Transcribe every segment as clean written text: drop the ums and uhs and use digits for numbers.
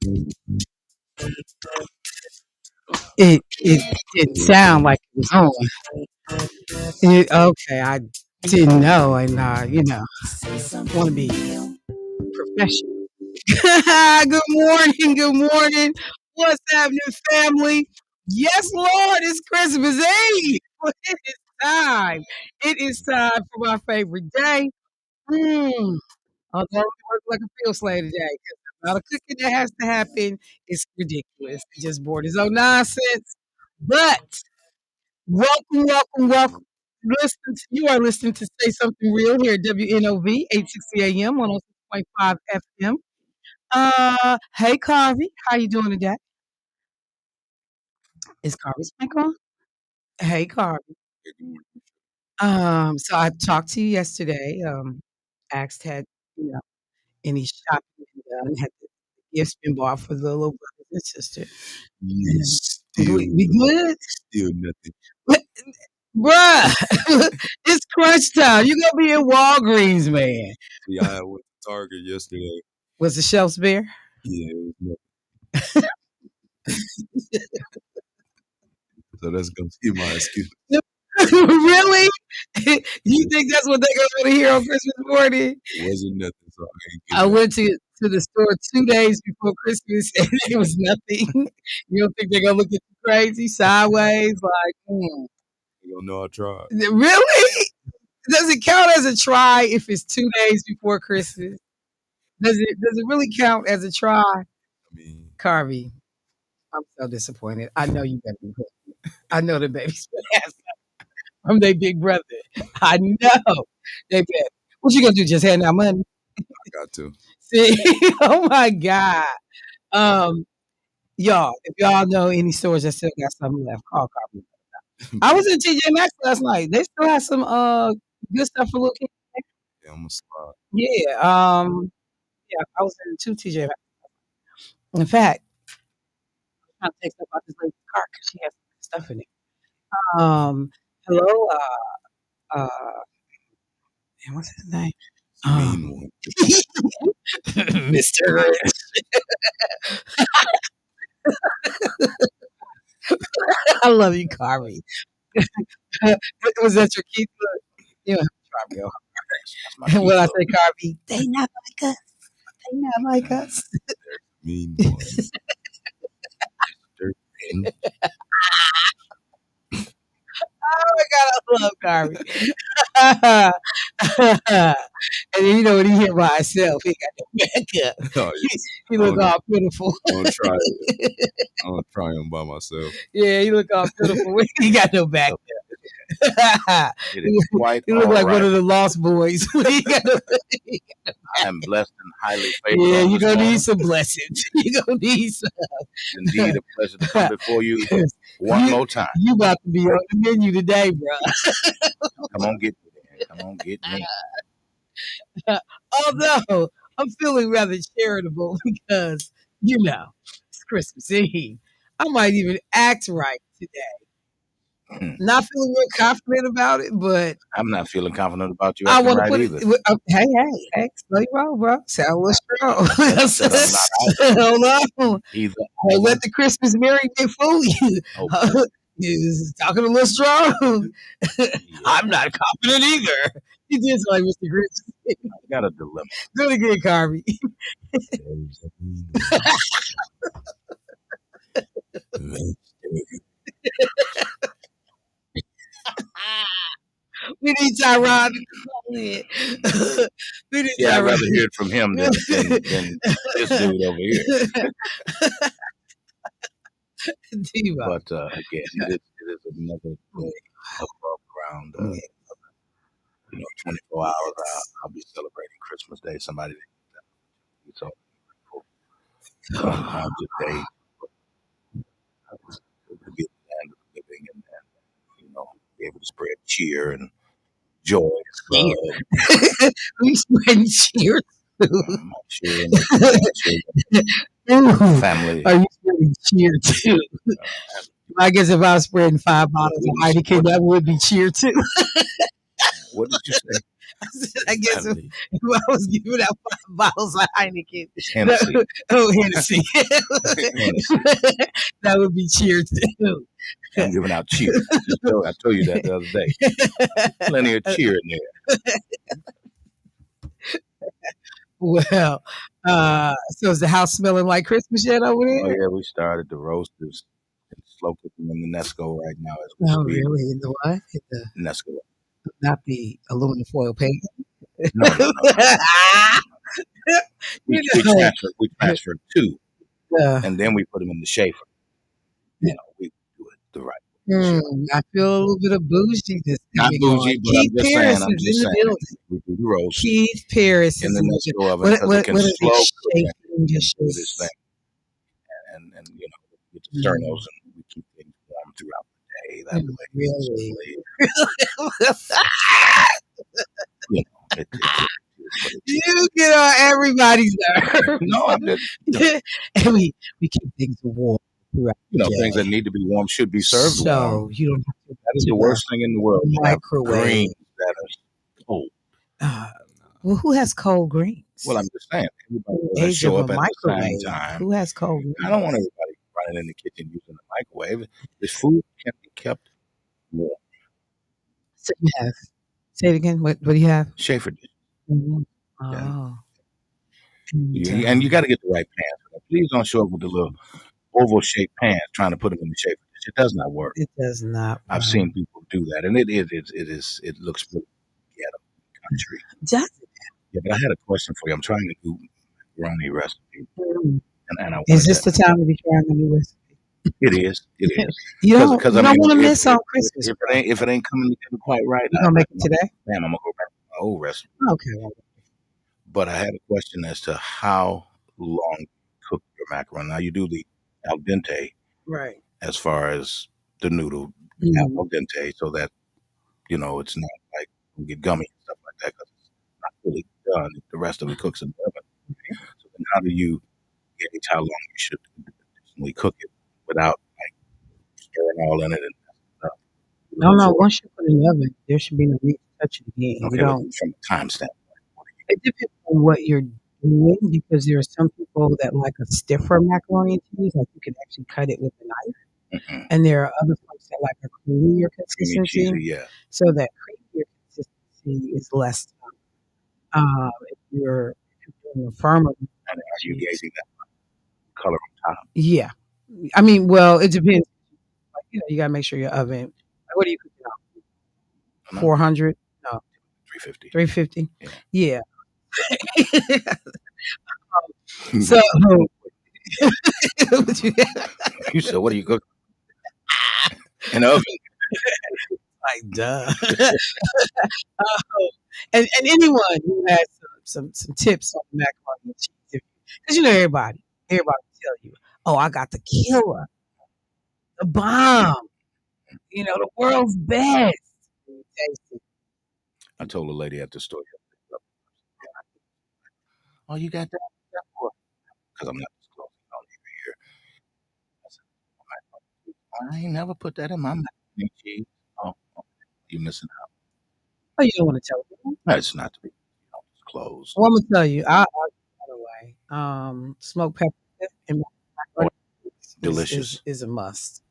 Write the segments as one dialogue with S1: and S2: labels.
S1: It didn't sound like it was on. Okay, I didn't know, and want to be professional. Good morning, good morning. What's happening, family? Yes, Lord, it's Christmas Eve. It is time. It is time for my favorite day. Mm. Although we work like a field slave today, 'cause the amount of cooking that has to happen is ridiculous. It just bored his own nonsense. But welcome, welcome, welcome. You are listening to Say Something Real here at WNOV 860 AM 106.5 FM. Hey Carvey, how you doing today? Is Carvey's mic on? Hey Carvey. So I talked to you yesterday. Asked had you know any shopping been done, had the gifts been bought for the little brothers and sister.
S2: Yes,
S1: We good?
S2: still nothing.
S1: What- Bruh, it's crunch time. You gonna be in Walgreens, man.
S2: See, I went to Target yesterday.
S1: Was the shelves bare?
S2: Yeah, it was nothing. So that's gonna be my excuse.
S1: Really? You think that's what they're gonna want to hear on Christmas morning?
S2: It wasn't nothing, so I ain't
S1: I
S2: get
S1: went to the store 2 days before Christmas and there was nothing. You don't think they're gonna look at you crazy, sideways, like,
S2: You don't know I tried.
S1: really? Does it count as a try if it's 2 days before Christmas? Does it really count as a try?
S2: I mean,
S1: Carvey, I'm so disappointed. I know you better be good. I know the baby's ass from their big brother. I know they bet. What you gonna do? Just hand out money?
S2: I got to.
S1: See? Oh my God. Um, y'all, if y'all know any stores that still got something left, call Carvey. I was in TJ Maxx last night. They still have some good stuff for little kids.
S2: Yeah, I'm gonna slide.
S1: Yeah. Yeah, I was in two TJ Maxx. In fact, I'm trying to take stuff out this lady's car because she has stuff in it. Hello, uh, man, what's his name?
S2: It's a mean one.
S1: Mr. I love you, Carvey. Was that your key? Look, you know, Carvey.
S2: That's my
S1: When I
S2: keto.
S1: say Carvey, they not like us. They not like us.
S2: Mean one. Dirt and
S1: Oh my God, I love Carvey. And then, when he hit by himself, he got no backup.
S2: oh, yes.
S1: He look all pitiful.
S2: I'm gonna try it. I'm gonna try him by myself.
S1: Yeah, he look all pitiful. He got no backup.
S3: It is quite
S1: He look
S3: all
S1: like one
S3: right.
S1: of the Lost Boys. He got no-
S3: I am blessed and highly favored.
S1: yeah,
S3: on
S1: you're
S3: this
S1: gonna
S3: morning.
S1: need some blessings. You're gonna need some.
S3: It's indeed a pleasure to come before you one
S1: You-
S3: more time.
S1: You about to be on the menu today, bro.
S3: Come on, get me there. Come on, get me.
S1: Although I'm feeling rather charitable because, it's Christmas Eve. I might even act right today. Not feeling real confident about it, but
S3: I'm not feeling confident about you
S1: I
S3: acting
S1: want to
S3: right
S1: put
S3: either.
S1: it. Hey, slow your roll, bro. Sound a little strong.
S3: I'm not
S1: Hold on.
S3: either.
S1: Don't let the Christmas merriment fool you.
S3: Okay.
S1: He's talking a little strong. I'm not confident either. He did sound like Mr. Grinch.
S3: I got a dilemma.
S1: Do it again, Carvey.
S2: There's a mean one.
S1: We need Tyrod to call in. We need
S3: Yeah, I'd rather
S1: Tyrod.
S3: hear it from him than this dude over here.
S1: Diva.
S3: But again, it is another day above ground. 24 hours. I'll be celebrating Christmas Day. Somebody so today to get the land of the living and be able to spread cheer and joy.
S1: Cheer. We spreading cheer.
S3: I'm cheering, family.
S1: Are you spreading cheer too? I guess if I was spreading 5 bottles of Heineken, that would be cheer too.
S3: What did you say?
S1: I guess if,
S2: Saturday.
S1: if I was giving out 5 bottles of Heineken,
S3: It's Hennessy.
S1: oh Hennessy,
S3: Hennessy.
S1: that would be cheer too.
S3: I'm giving out cheer. I told you that the other day. Plenty of cheer in there.
S1: Well, so is the house smelling like Christmas yet over
S3: Oh
S1: there?
S3: yeah, we started the roasters and slow cooking in the Nesco right now as we
S1: Oh,
S3: speak.
S1: really? In the what? In the
S3: Nesco.
S1: not the aluminum foil paint.
S3: No, no, no, no.
S1: You
S3: We
S1: know,
S3: transferred two,
S1: uh,
S3: and then we put them in the shafer. You know, we do it the right way. Sure.
S1: I feel a little bit of bouginess
S3: Not
S1: coming on.
S3: bougie, but
S1: Keith Paris
S3: I'm
S1: is in
S3: just
S1: the
S3: saying.
S1: building.
S3: We do the roast
S1: Keith Paris
S3: in
S1: is
S3: the
S1: in the
S3: Nesco
S1: building.
S3: oven because it can
S1: What are
S3: slow
S1: they
S3: cook and
S1: shaping
S3: do this
S1: dishes?
S3: thing. And you know, we get the sternos and we keep things warm throughout the day. That way,
S1: Really?
S3: you know, it is what it is.
S1: You get on everybody's nerves.
S3: No, I'm just, you know,
S1: And we keep things warm throughout the
S3: things that
S1: day.
S3: need to be warm should be served warm.
S1: So you don't have to
S3: That is
S1: to
S3: the worst thing in the world. To have
S1: microwave.
S3: greens that are cold.
S1: Well, who has cold greens?
S3: Well, I'm just saying, everybody doesn't
S1: Age of
S3: show
S1: a
S3: up at the same
S1: microwave.
S3: time.
S1: Who has cold greens?
S3: I don't want everybody running in the kitchen using the microwave. This food can be kept warm.
S1: So you have. Say it again. What do you have?
S3: Schaefer dish.
S1: Mhm.
S3: And,
S1: Oh.
S3: and you got to get the right pans for that. Please don't show up with the little oval shaped pans trying to put them in the Schaefer dish. It does not work.
S1: It does not.
S3: I've seen people do that, and it looks really ghetto country.
S1: Does
S3: Yeah, but I had a question for you. I'm trying to do macaroni recipe,
S1: it?
S3: and I
S1: Is
S3: wanted
S1: this
S3: to.
S1: the time to be trying the new recipe?
S3: It is. It is.
S1: You don't want to
S3: if,
S1: miss
S3: if,
S1: on
S3: if,
S1: Christmas.
S3: if it ain't coming together quite right,
S1: You gonna make it today?
S3: I'm gonna go back to my old recipe.
S1: Okay. Well,
S3: But I had a question as to how long you cook your macaroni. Now you do the al dente
S1: right.
S3: as far as the noodle
S1: Mhm.
S3: al dente, so that it's not like you get gummy and stuff like that because it's not fully done. The rest of it cooks in the oven. So then, how do you gauge how long you should traditionally cook it without like stirring all in it and stuff?
S1: No. Once you put it in the oven, there should be no need to touch it again. You
S3: Okay, but
S1: don't.
S3: from a time standpoint,
S1: It depends on what you're doing because there are some people that like a stiffer macaroni and cheese, like you can actually cut it with a knife, and there are other folks that like a creamier
S3: creamy
S1: consistency.
S3: cheesy, yeah.
S1: So that creamier consistency is less. If you're doing a firmer,
S3: And are you gauging that color on top?
S1: yeah. I mean, well, it depends. Like, you got to make sure your oven. Like, what do you cook it on? 400? No,
S3: 350.
S1: 350.
S3: Yeah.
S1: So,
S3: You said, what do you cook? An oven.
S1: like, duh. And anyone who has some tips on macaroni and cheese, because everybody will tell you, oh, I got the killer, the bomb, the world's best. You taste it.
S3: I told a lady at the store, oh, you got that? Because I'm not disclosing on here. I said, I ain't never put that in my macaroni and cheese. Oh, you missing out.
S1: Oh, you don't want to tell me?
S3: That's not to be disclosed.
S1: Well, I'm gonna tell you. I'll by the way, smoked pepper and macaroni
S3: Delicious.
S1: is a must.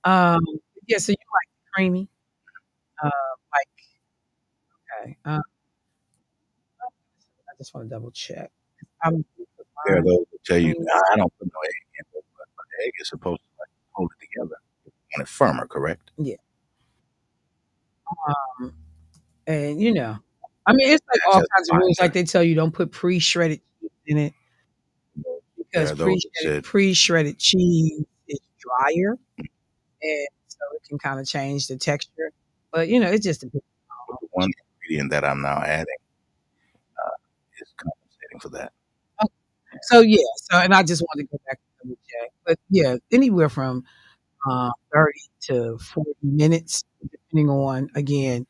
S1: Um, yeah. So you like creamy? Like okay. I just want to double check. I'm
S3: There are those that tell you, I don't put no egg in it, but the egg is supposed to like hold it together. You want it firmer, correct?
S1: yeah. And I mean, it's like
S3: That's
S1: all
S3: just
S1: kinds of rules.
S3: fine.
S1: Like they tell you, don't put pre-shredded cheese in it
S3: There
S1: because
S3: are those that said,
S1: pre-shredded cheese is drier, and so it can kind of change the texture. But it just depends.
S3: but the one ingredient that I'm now adding is compensating for that.
S1: So and I just wanted to go back to double check. But yeah, anywhere from 30 to 40 minutes, depending on again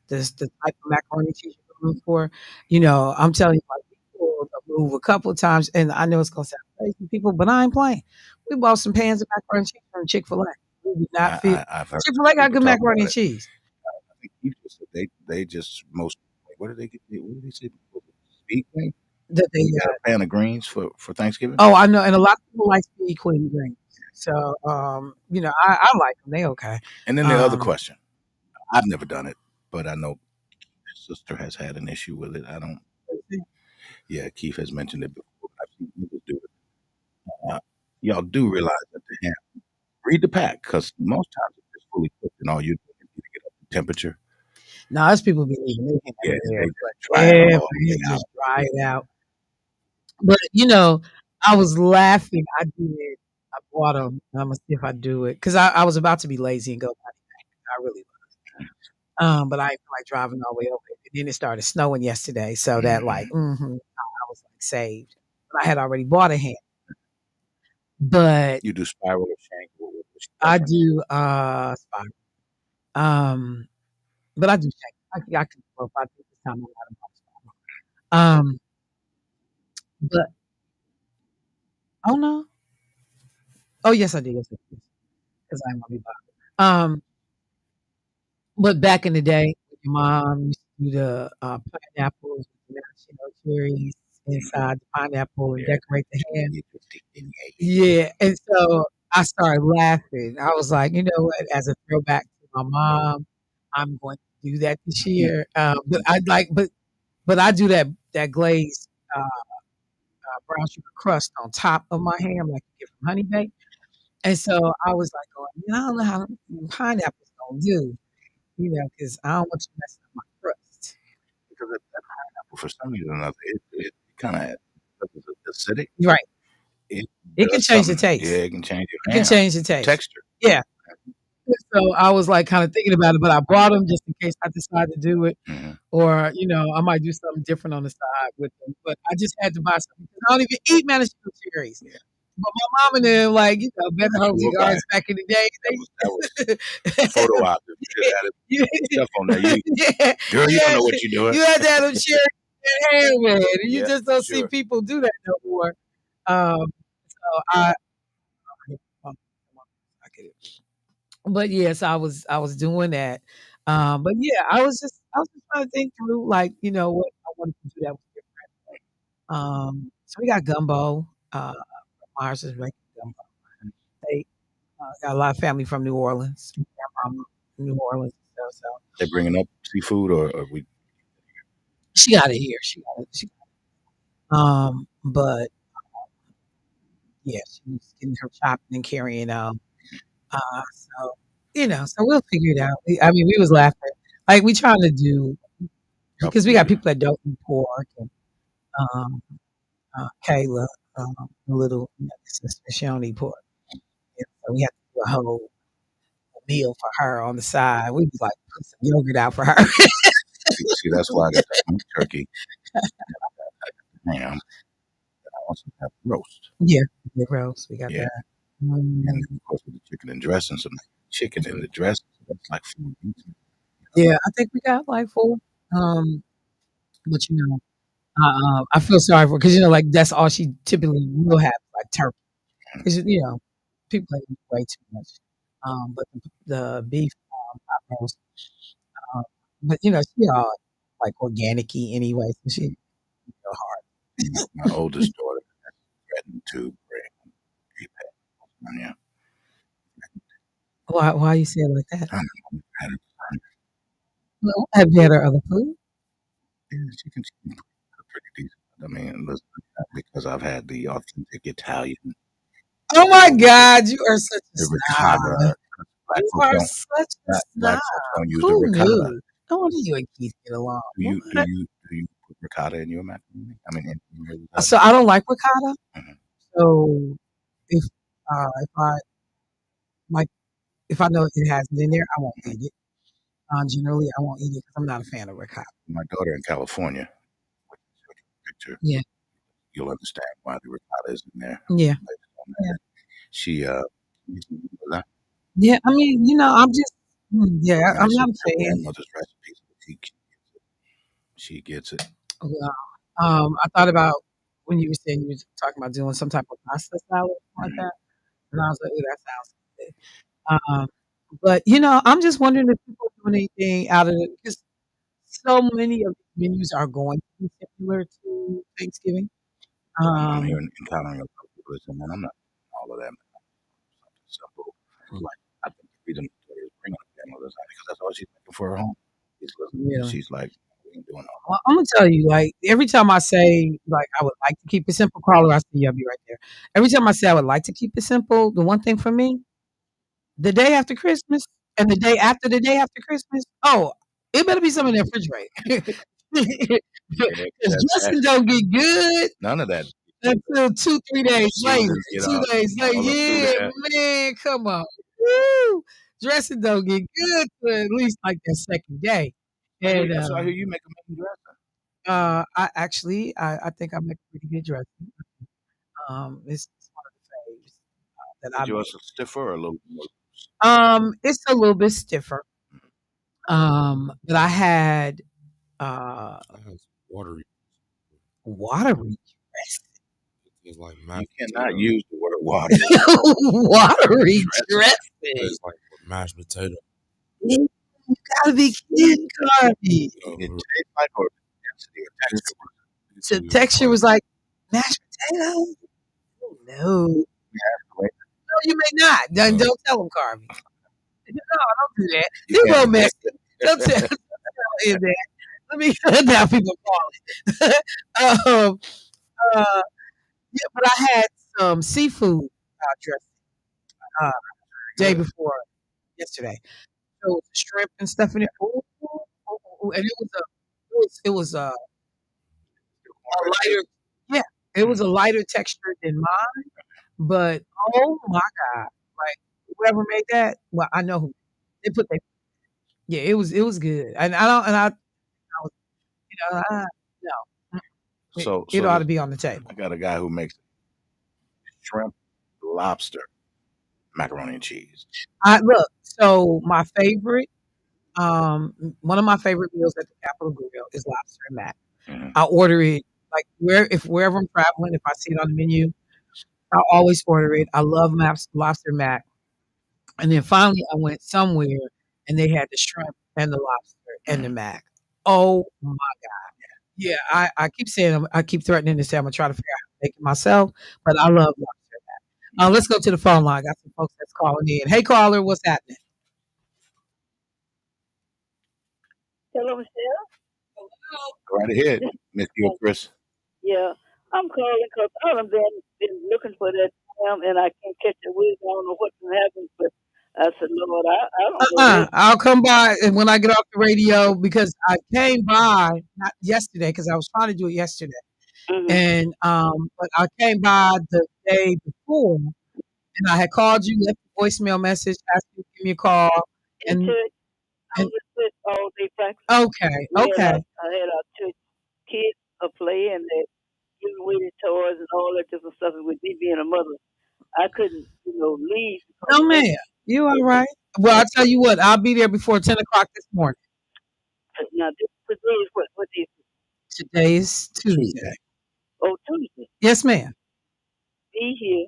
S1: the type of macaroni and cheese you're going for. I'm telling you, like people move a couple of times, and I know it's gonna sound crazy, to people, but I ain't playing. We bought some pans of macaroni and cheese from Chick-fil-A. We did not feel
S3: I've heard
S1: Chick-fil-A got
S3: people
S1: good
S3: talk
S1: macaroni
S3: about
S1: and cheese.
S3: You just they just most what did they get? What did they say? Speed thing?
S1: that they
S3: They got a pan of greens for Thanksgiving,
S1: oh, I know, and a lot of people like speed queen greens. So, I like them. They okay.
S3: and then the other
S1: Um,
S3: question. I've never done it, but I know his sister has had an issue with it. I don't. Yeah, Keith has mentioned it before. I've seen people do it. Y'all do realize that the ham. Read the pack because most times it's just fully cooked and all you do is get up the temperature.
S1: now, as people be leaving, they can
S3: Yeah, they
S1: everywhere,
S3: just
S1: but
S3: dry it all the way
S1: you
S3: out.
S1: just dry it out. But I was laughing. I did. I bought them. I'm gonna see if I do it because I was about to be lazy and go. I really but I feel like driving all the way over. And then it started snowing yesterday, so that like,
S3: Hmm.
S1: I was like saved. But I had already bought a ham. But
S3: You do spiral or shank? What's your
S1: I
S3: preference?
S1: do spider. Um, but I do check. I can both. I think this time I'm not about spider. But oh no. Oh yes, I did. Yes, I did. Because I'm gonna be bothered. But back in the day, your mom used to do the pineapples with the cherries inside the pineapple and
S3: Yeah,
S1: decorate the ham.
S3: yeah, yeah, yeah.
S1: Yeah, and so I started laughing. I was like, "You know what? As a throwback to my mom, I'm going to do that this year." But I do that glazed brown sugar crust on top of my ham, like you get from Honey Bake. And so I was like, going, I don't know how pineapple's gonna do, because I don't want you messing up my crust.
S3: Because that pineapple, for some reason or another, it kind of it's acidic.
S1: Right.
S3: It
S1: It can
S3: does
S1: change the
S3: something. Yeah,
S1: taste.
S3: it can change
S1: It
S3: your
S1: can
S3: ham
S1: change the taste.
S3: texture.
S1: Yeah. So I was like kind of thinking about it, but I bought them just in case I decide to do it.
S3: Hmm.
S1: Or, I might do something different on the side with them. But I just had to buy something because I don't even eat maraschino cherries.
S3: Yeah,
S1: But my mom and them, like, better
S3: but
S1: homes
S3: you
S1: and
S3: will buy
S1: gardens
S3: it.
S1: back in the day.
S3: That was
S1: They,
S3: a photo op. If you just had it,
S1: yeah,
S3: stuff on there, you
S1: yeah,
S3: girl, you
S1: you
S3: don't
S1: had,
S3: know what you're doing.
S1: you had to have them cherries in your hand, man. And you
S3: Yeah,
S1: just
S3: for
S1: don't see
S3: sure.
S1: people do that no more. So um, I get it. But yes, I was doing that. But yeah, I was just trying to think through like, what I wanted to do that was different. So we got gumbo. Mars is making gumbo. They got a lot of family from New Orleans. Grandma from New Orleans and stuff. So
S3: They bringing up seafood or we
S1: she got it here. She got it. But yeah, she's getting her chopping and carrying out. So so we'll figure it out. I mean, we was laughing. Like we trying to do
S3: y'all
S1: because we got
S3: figure.
S1: people that don't eat pork and um Kayla, a little sister, she don't eat pork. And so we have to do a whole meal for her on the side. We was like put some yogurt out for her.
S3: See, that's why I got the smoked turkey and ham. I also have roast.
S1: Yeah, yeah, roast. We got
S3: Yeah,
S1: that.
S3: and
S1: Mm,
S3: of course with the chicken and dressing, some chicken in the dressing. So that's like 4 meats.
S1: yeah, I think we got like 4. Um, but I feel sorry for because like that's all she typically will have like turkey. Because people eat way too much. But the beef pot roast. Um, but she all like organic-y anyway, so she hard.
S3: My oldest daughter threatened to bring a pet. Yeah,
S1: Why you say it like that?
S3: I don't know. I had a-
S1: Well, have you had her other food?
S3: yeah, she can cook pretty decent. I mean, listen, because I've had the authentic Italian,
S1: Oh my god, you are such a
S3: the
S1: snob.
S3: ricotta. Black
S1: You
S3: folks
S1: are
S3: don't.
S1: such a
S3: Black
S1: snob.
S3: folks don't use the
S1: Who
S3: ricotta.
S1: knew? No wonder you and Keith get along.
S3: Do you do
S1: What?
S3: you do you put ricotta in your macaroni? I mean, in your lasagna?
S1: So I don't like ricotta.
S3: Mhm.
S1: So if if I like if I know it has it in there, I won't eat it. Generally, I won't eat it because I'm not a fan of ricotta.
S3: My daughter in California, which is a picture,
S1: Yeah,
S3: you'll understand why the ricotta is in there.
S1: yeah,
S3: Later on
S1: yeah,
S3: that. She
S1: yeah. I mean, I'm just yeah.
S3: and
S1: I'm
S3: it's
S1: not a
S3: her
S1: fan.
S3: grandmother's recipe. So she gets it.
S1: Well, I thought about when you were saying you was talking about doing some type of pasta salad like
S3: Mhm.
S1: that, and I was like, "Ooh, that sounds good." But I'm just wondering if people are doing anything out of it because so many of the menus are going to be similar to Thanksgiving.
S3: I'm
S1: Um,
S3: hearing encountering a lot of people that say, "Man, I'm not doing all of that. Man. Something simple." Like I think the reason Victoria is bringing up family is because that's all she's looking for her home. She's listening.
S1: yeah.
S3: She's like, "We ain't doing all."
S1: Well, I'm gonna tell you, like every time I say, like I would like to keep it simple, caller, I see you, I'll be right there. Every time I say I would like to keep it simple, the one thing for me, the day after Christmas and the day after Christmas, oh, it better be something in the refrigerator.
S3: Yeah,
S1: Because
S3: that
S1: dressing don't get good
S3: none of that.
S1: until 2, 3 days later.
S3: Seasons get
S1: 2
S3: up,
S1: days later,
S3: all up through
S1: yeah,
S3: there.
S1: man, come on. Woo! Dressing don't get good till at least like that second day. And
S3: So I hear you make a main dressing.
S1: I think I make a pretty good dressing. It's one of the faves that I
S3: Is yours
S1: make.
S3: stiffer or a little more?
S1: It's a little bit stiffer. But I had
S2: I have watery.
S1: watery dressing.
S2: It's like
S3: You
S2: mashed
S3: cannot
S2: potato.
S3: use the word water.
S1: Watery dressing.
S2: It's like with mashed potato.
S1: You gotta be kidding, Cardi.
S2: You know,
S3: It tastes like or density or texture.
S1: The
S2: it's
S1: texture
S2: like
S1: was like mashed potato. No, no, you may not. Don't tell him, Carvey. No, don't do that.
S3: You
S1: They're real
S3: can't.
S1: messy. Don't tell him that. Let me now people call it. um, yeah, but I had some seafood dressing uh, day
S2: good.
S1: before yesterday. So it was shrimp and stuff in it. Ooh, ooh, ooh, ooh, and it was a lighter. Yeah, it was a lighter texture than mine. But oh my god, like whoever made that, well, I know who they put that. Yeah, it was good, and I was, no,
S3: So
S1: it
S3: so
S1: ought
S3: this,
S1: to be on the table.
S3: I got a guy who makes shrimp, lobster, macaroni and cheese.
S1: I look, so my favorite, one of my favorite meals at the Capitol Grill is lobster and mac.
S3: Mm-hmm.
S1: I order it like wherever I'm traveling, if I see it on the menu, I always order it. I love lobster mac. And then finally, I went somewhere and they had the shrimp and the lobster and the
S3: Mm-hmm.
S1: mac. Oh my, yeah! I keep saying I keep threatening to say I'm gonna try to figure out how to make it myself, but I love lobster. Let's go to the phone line. Got some folks that's calling in. Hey, caller, what's happening?
S4: Hello, Michelle.
S3: Go right ahead, Miss Gilchrist.
S4: Yeah, I'm calling because I've been looking for that time and I can't catch a whiz. I don't know what's been happening, but I said, Lord, I don't know this.
S1: I'll come by and when I get off the radio because I came by not yesterday because I was trying to do it yesterday,
S4: Mm-hmm.
S1: and but I came by the day before and I had called you, left a voicemail message, asked you to give me a call,
S4: In
S1: and
S4: church, I
S1: and
S4: was at church all day practicing.
S1: okay,
S4: I
S1: okay,
S4: had our church kids a play and they giving away their toys and all that different stuff. And with me being a mother, I couldn't, leave because
S1: no
S4: of that.
S1: man, you all right? Well, I'll tell you what, I'll be there before 10 o'clock this morning.
S4: Now, today is what day is it?
S1: Today is
S3: Tuesday.
S1: Tuesday.
S4: Oh, Tuesday.
S1: Yes, ma'am.
S4: Be here.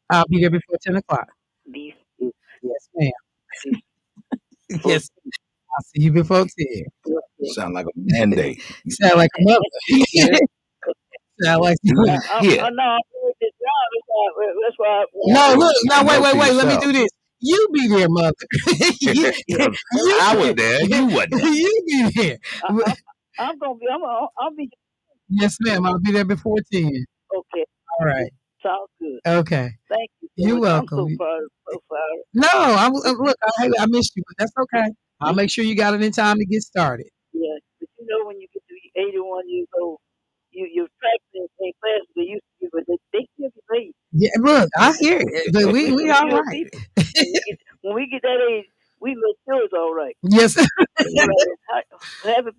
S1: I'll be there before 10 o'clock.
S4: Be
S1: Yes, ma'am.
S4: before.
S1: Yes, I'll see you before 10.
S3: Sound like a mandate.
S1: Sound like a mother.
S4: Be here.
S1: Sound like
S3: You
S4: I,
S3: be
S4: I,
S3: here.
S4: I know I'm doing this job. That's why
S1: no. Look, no,
S3: And
S1: wait,
S3: note
S1: wait,
S3: to
S1: wait. Let me
S3: yourself.
S1: do this. You be there, mother. you,
S3: I was there. You wasn't there.
S1: you be there.
S4: I, I'm gonna be. I'll be
S1: Yes, ma'am. I'll be there before 10.
S4: okay.
S1: All right.
S4: Sounds good.
S1: Okay.
S4: Thank you so
S1: You're
S4: much. I'm
S1: welcome.
S4: so proud. So proud.
S1: No, look. I missed you, but that's okay. I'll make sure you got it in time to get started.
S4: Yeah, but when you get to be 81 years old, your practice ain't fast as they used to be, but they still be late.
S1: Yeah, look, I hear it, but
S4: We
S1: we
S4: some
S1: all
S4: mature
S1: right.
S4: people. When we get that age, we make sure it's all right.
S1: Yes.
S4: All right. Happy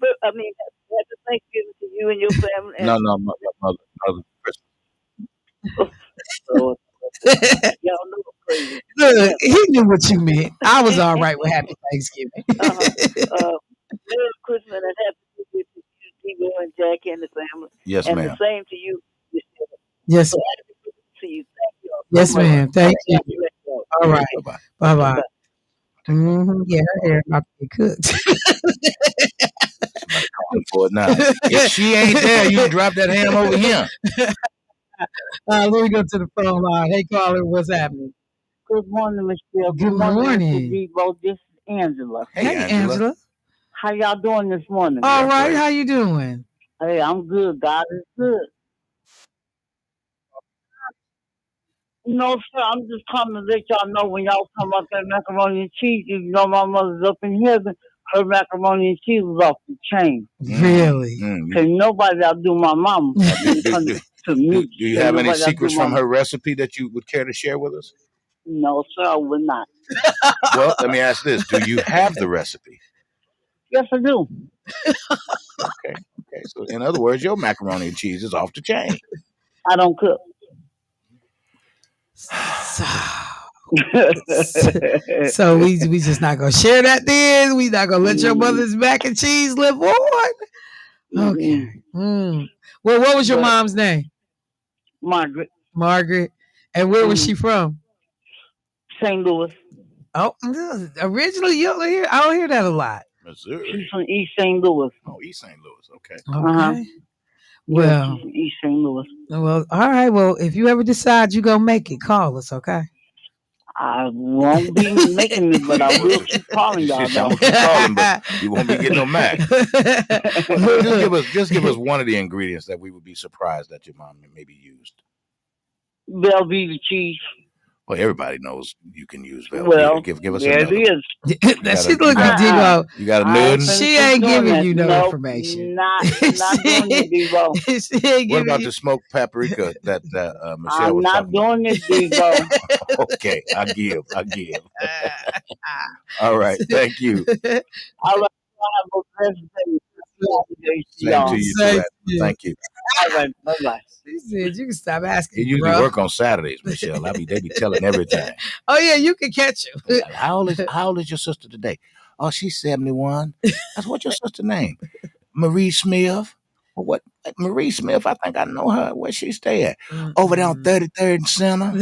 S4: Thanksgiving to you and your family. And
S3: No, mother Christmas.
S4: Lord, y'all know I'm crazy.
S1: Look, he knew what you meant. I was all right with Happy Thanksgiving.
S4: Merry Christmas and Happy New Year to you, Diva and Jackie and the family.
S3: Yes,
S4: And the
S3: ma'am.
S4: same to you, Michelle.
S1: Yes,
S4: So happy Christmas to you. Thank you all so
S1: yes,
S4: much.
S1: ma'am. Thank you.
S4: God bless y'all.
S1: All right.
S3: Bye bye.
S1: Bye bye.
S4: Bye.
S1: Yeah, her hair about to be cooked.
S3: Somebody calling for it now. If she ain't there, you drop that ham over here.
S1: Let me go to the phone line. Hey, caller, what's happening?
S4: Good morning, Michelle.
S1: Good
S4: Good morning, Mr.
S1: morning.
S4: Debo. This is Angela.
S3: Hey,
S1: Hey,
S3: Angela.
S1: Angela.
S4: How y'all doing this morning?
S1: All
S3: Yeah,
S1: right,
S3: great.
S1: how you doing?
S4: Hey, I'm good. God is good. No, sir, I'm just coming to let y'all know when y'all talking about that macaroni and cheese. You know my mother's up in heaven. Her macaroni and cheese was off the chain.
S1: Really?
S4: Can nobody outdo my mama
S3: Now,
S4: when it comes to
S3: do
S4: meat.
S3: you
S4: Can
S3: have any
S4: nobody outdo
S3: secrets
S4: my
S3: from
S4: mama?
S3: her recipe that you would care to share with us?
S4: No, sir, I would not.
S3: Well, let me ask this: do you have the recipe?
S4: Yes, I do.
S3: Okay, okay. So, in other words, your macaroni and cheese is off the chain.
S4: I don't cook.
S1: So, so we just not gonna share that then. We not gonna let your mother's mac and cheese live on. Okay. Well, what was your
S4: But
S1: mom's name?
S4: Margaret,
S1: Margaret. And where was she from?
S4: St. Louis.
S1: Oh, originally you don't hear. I don't hear that a lot.
S4: She's
S3: Missouri.
S4: from East St. Louis.
S3: Oh, East St. Louis. Okay.
S4: Uh-huh.
S1: Okay.
S4: Yeah, she's
S1: Well,
S4: from East St. Louis.
S1: all right. Well, if you ever decide you gonna make it, call us, okay?
S4: I won't be making it, but I
S3: Well,
S4: will keep calling y'all
S3: I'm
S4: though.
S3: gonna keep calling, but you won't be getting no mac. Well, just give us one of the ingredients that we would be surprised that your mom maybe used.
S4: Velveeta cheese.
S3: Well, everybody knows you can use Velveeta.
S4: Well,
S3: Give us
S4: there it
S3: another one.
S4: is.
S1: That she look
S3: You
S1: at
S3: got
S4: Uh-uh.
S1: Debo.
S3: you got a
S4: I ain't
S3: nudin.
S4: finna
S1: She
S4: keep
S1: ain't
S4: doing
S1: giving
S4: that.
S1: you no
S4: Nope,
S1: information.
S4: not doing it, Debo.
S1: She ain't
S3: What
S1: giving
S3: about
S1: you.
S3: the smoked paprika that Michelle
S4: I'm
S3: was
S4: not
S3: talking about?
S4: doing it, Debo.
S3: Okay, I give. All right, thank you.
S4: All right, have a blessed day. Saturday to
S3: Same to
S4: y'all.
S3: you too,
S1: Say
S3: Angela.
S1: shit.
S3: Thank you.
S4: All right, bye bye.
S1: She said you can stop
S3: He
S1: asking,
S3: usually
S1: bro.
S3: work on Saturdays, Michelle. They be telling everything.
S1: Oh yeah, you can catch him.
S3: How old is your sister today? Oh, she's 71. That's what your sister name? Marie Smith. Well, what Marie Smith? I think I know her. Where she stay at? Over there on 33rd and Center.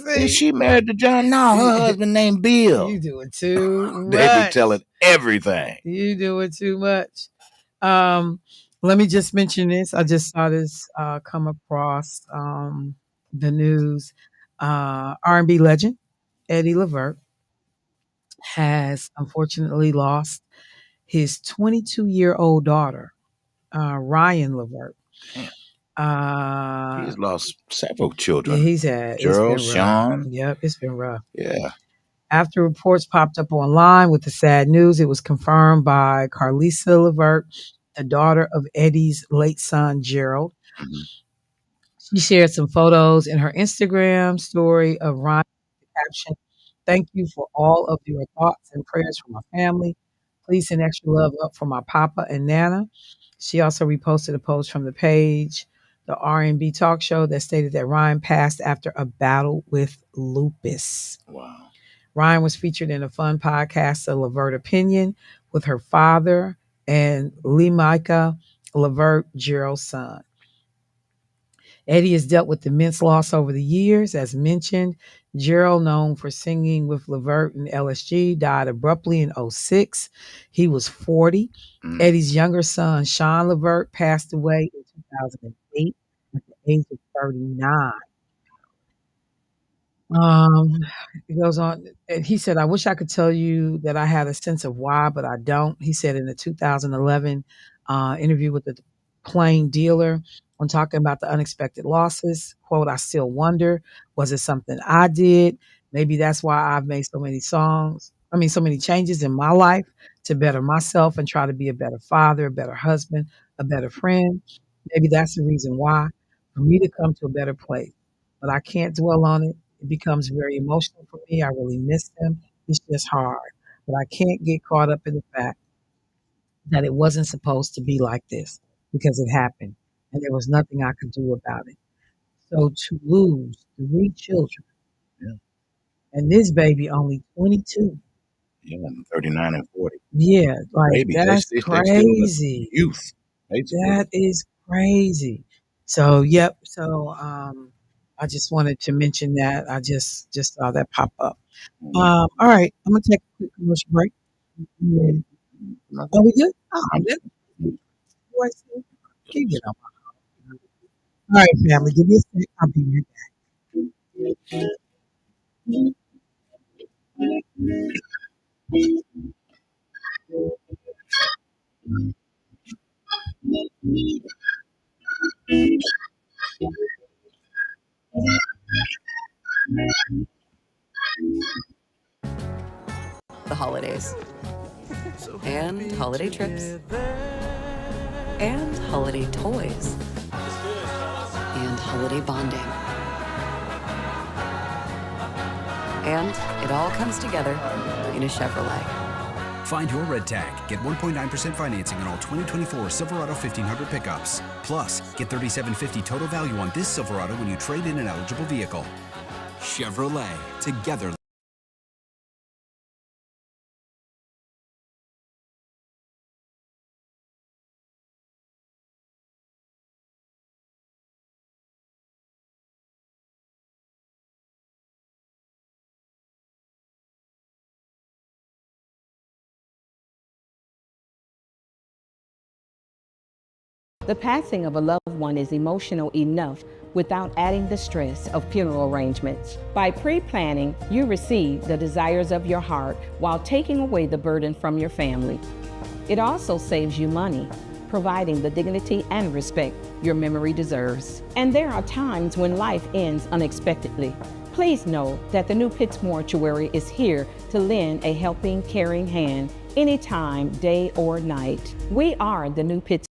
S3: Is
S1: See,
S3: she married to John? No, her husband named
S1: you
S3: Bill.
S1: doing too
S3: They be
S1: much.
S3: telling everything.
S1: You doing too much. Um, Let me just mention this. I just saw this come across the news. R&B legend Eddie Levert has unfortunately lost his 22-year-old daughter, Ryan Levert.
S3: Damn,
S1: Uh,
S3: he's lost several
S1: yeah,
S3: children.
S1: he's had. It's
S3: Gerald,
S1: been rough.
S3: Sean.
S1: Yep, it's been rough.
S3: Yeah.
S1: After reports popped up online with the sad news, it was confirmed by Carlisa Levert, the daughter of Eddie's late son, Gerald.
S3: Mhm.
S1: She shared some photos in her Instagram story of Ryan with the caption, "Thank you for all of your thoughts and prayers for my family. Please send extra love up for my papa and Nana." She also reposted a post from the page, the R&B talk show, that stated that Ryan passed after a battle with lupus.
S3: Wow.
S1: Ryan was featured in a fun podcast, The Levert Opinion, with her father and Lee Micah Levert, Gerald's son. Eddie has dealt with immense loss over the years. As mentioned, Gerald, known for singing with Levert and LSG, died abruptly in '06. He was 40.
S3: Mm.
S1: Eddie's younger son, Sean Levert, passed away in 2008 at the age of 39. Um, he goes on, and he said, "I wish I could tell you that I had a sense of why, but I don't." He said in the 2011 interview with the Plain Dealer on talking about the unexpected losses, quote, "I still wonder, was it something I did? Maybe that's why I've made so many songs. I mean, so many changes in my life to better myself and try to be a better father, a better husband, a better friend. Maybe that's the reason why, for me to come to a better place. But I can't dwell on it. It becomes very emotional for me. I really miss them. It's just hard. But I can't get caught up in the fact that it wasn't supposed to be like this because it happened and there was nothing I could do about it. So to lose three children
S3: Yeah.
S1: and this baby only 22.
S3: Yeah. 39 and 40.
S1: Yeah, like
S3: Baby,
S1: that's
S3: they still in the
S1: crazy.
S3: youth, basically.
S1: That is crazy. So, yep. So, I just wanted to mention that. I just saw that pop up.
S3: Mhm.
S1: All right, I'm gonna take a quick commercial break. Yeah. Are we good? Oh, that voice. Can't get up. All right, family, give me a sec. I'll be right
S5: The holidays, and holiday trips, and holiday toys, and holiday bonding. And it all comes together in a Chevrolet.
S6: Find your red tag. Get 1.9% financing on all 2024 Silverado 1500 pickups. Plus, get $3,750 total value on this Silverado when you trade in an eligible vehicle. Chevrolet. Together.
S7: The passing of a loved one is emotional enough without adding the stress of funeral arrangements. By pre-planning, you receive the desires of your heart while taking away the burden from your family. It also saves you money, providing the dignity and respect your memory deserves. And there are times when life ends unexpectedly. Please know that the New Pitts Mortuary is here to lend a helping, caring hand anytime, day or night. We are the New Pitts.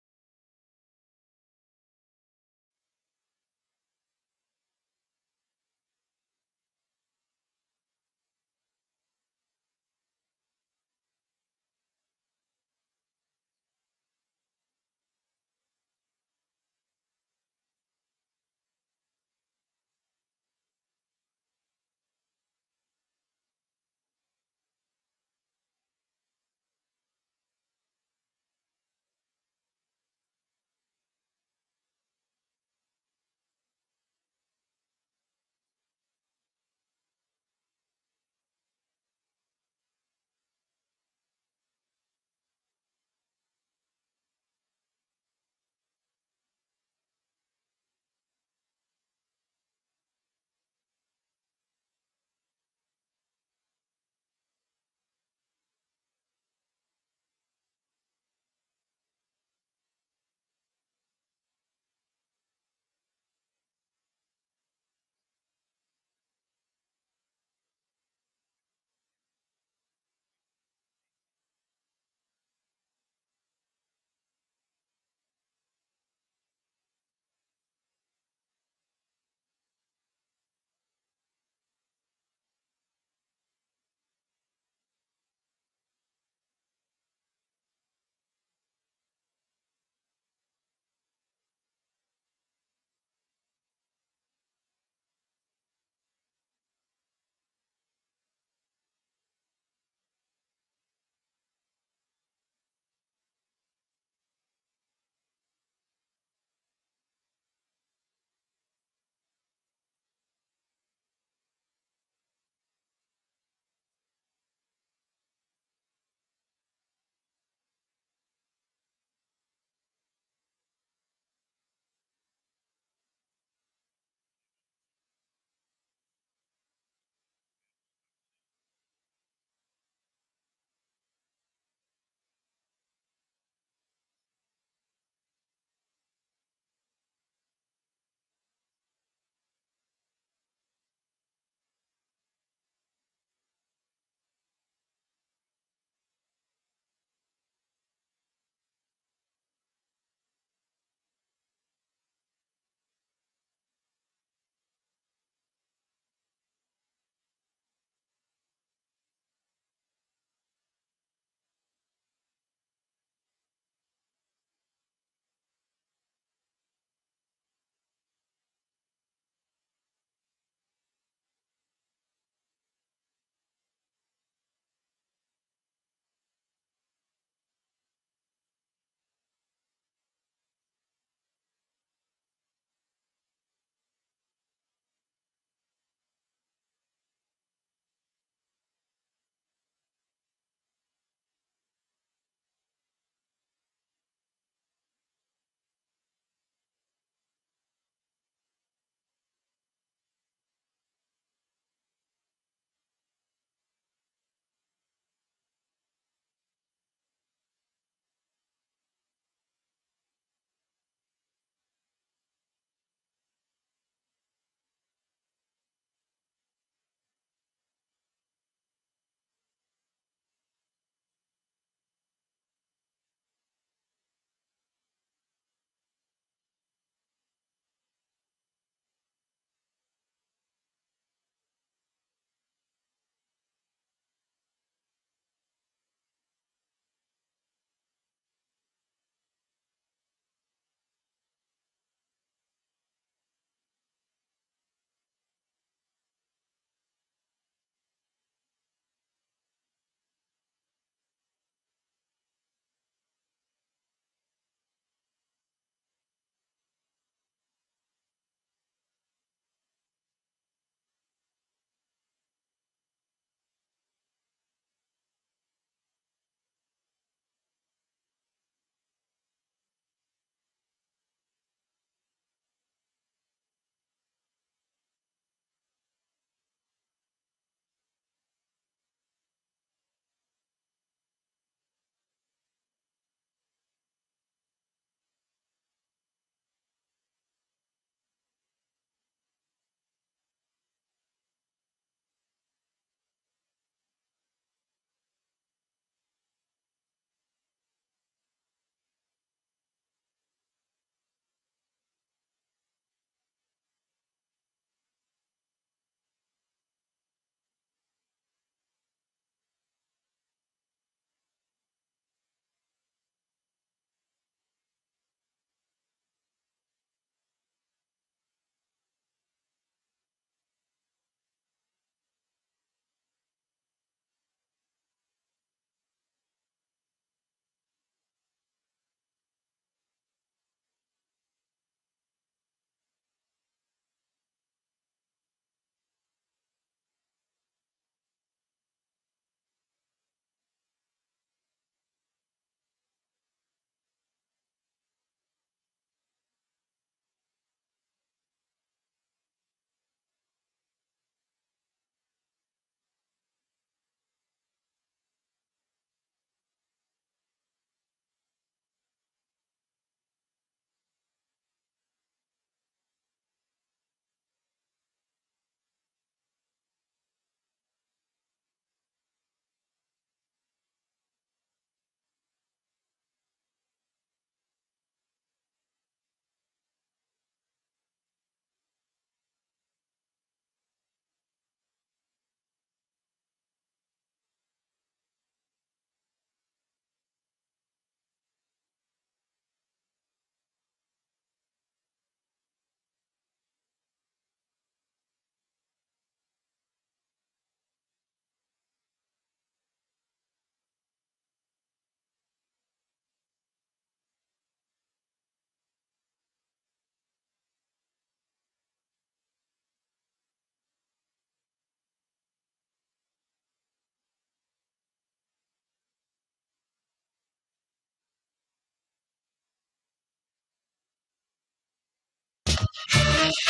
S8: When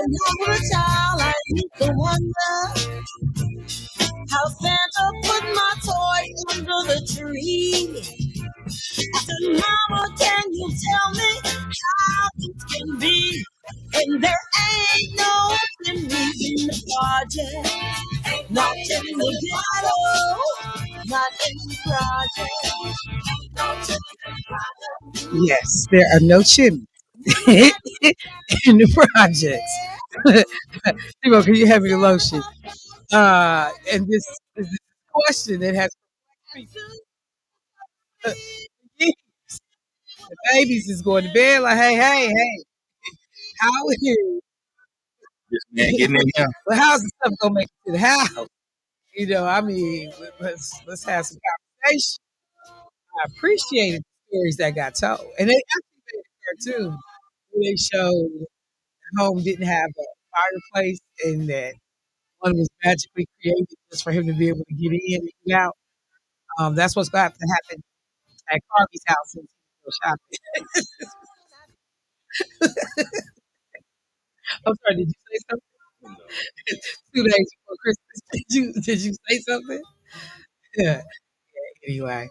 S8: I was a child, I used to wonder how Santa put my toy under the tree. I said, Mama, can you tell me how it can be? And there ain't no chimney in the project, not in the ghetto, not in the project, no chimney in the project.
S1: Yes, there are no chimneys in the projects. Timo, can you have your lotion? And this question that has the babies is going to bed like, hey, how are you?
S3: This man getting in here.
S1: Well, how's the stuff gonna make it to the house? I mean, let's have some conversation. I appreciated the stories that got told, and they actually made a cartoon where they showed the home didn't have a fireplace, and that one was magically created just for him to be able to get in and get out. That's what's going to have to happen at Carvey's house since he goes shopping. I'm sorry, did you say something? 2 days before Christmas, did you say something? Yeah. Anyway,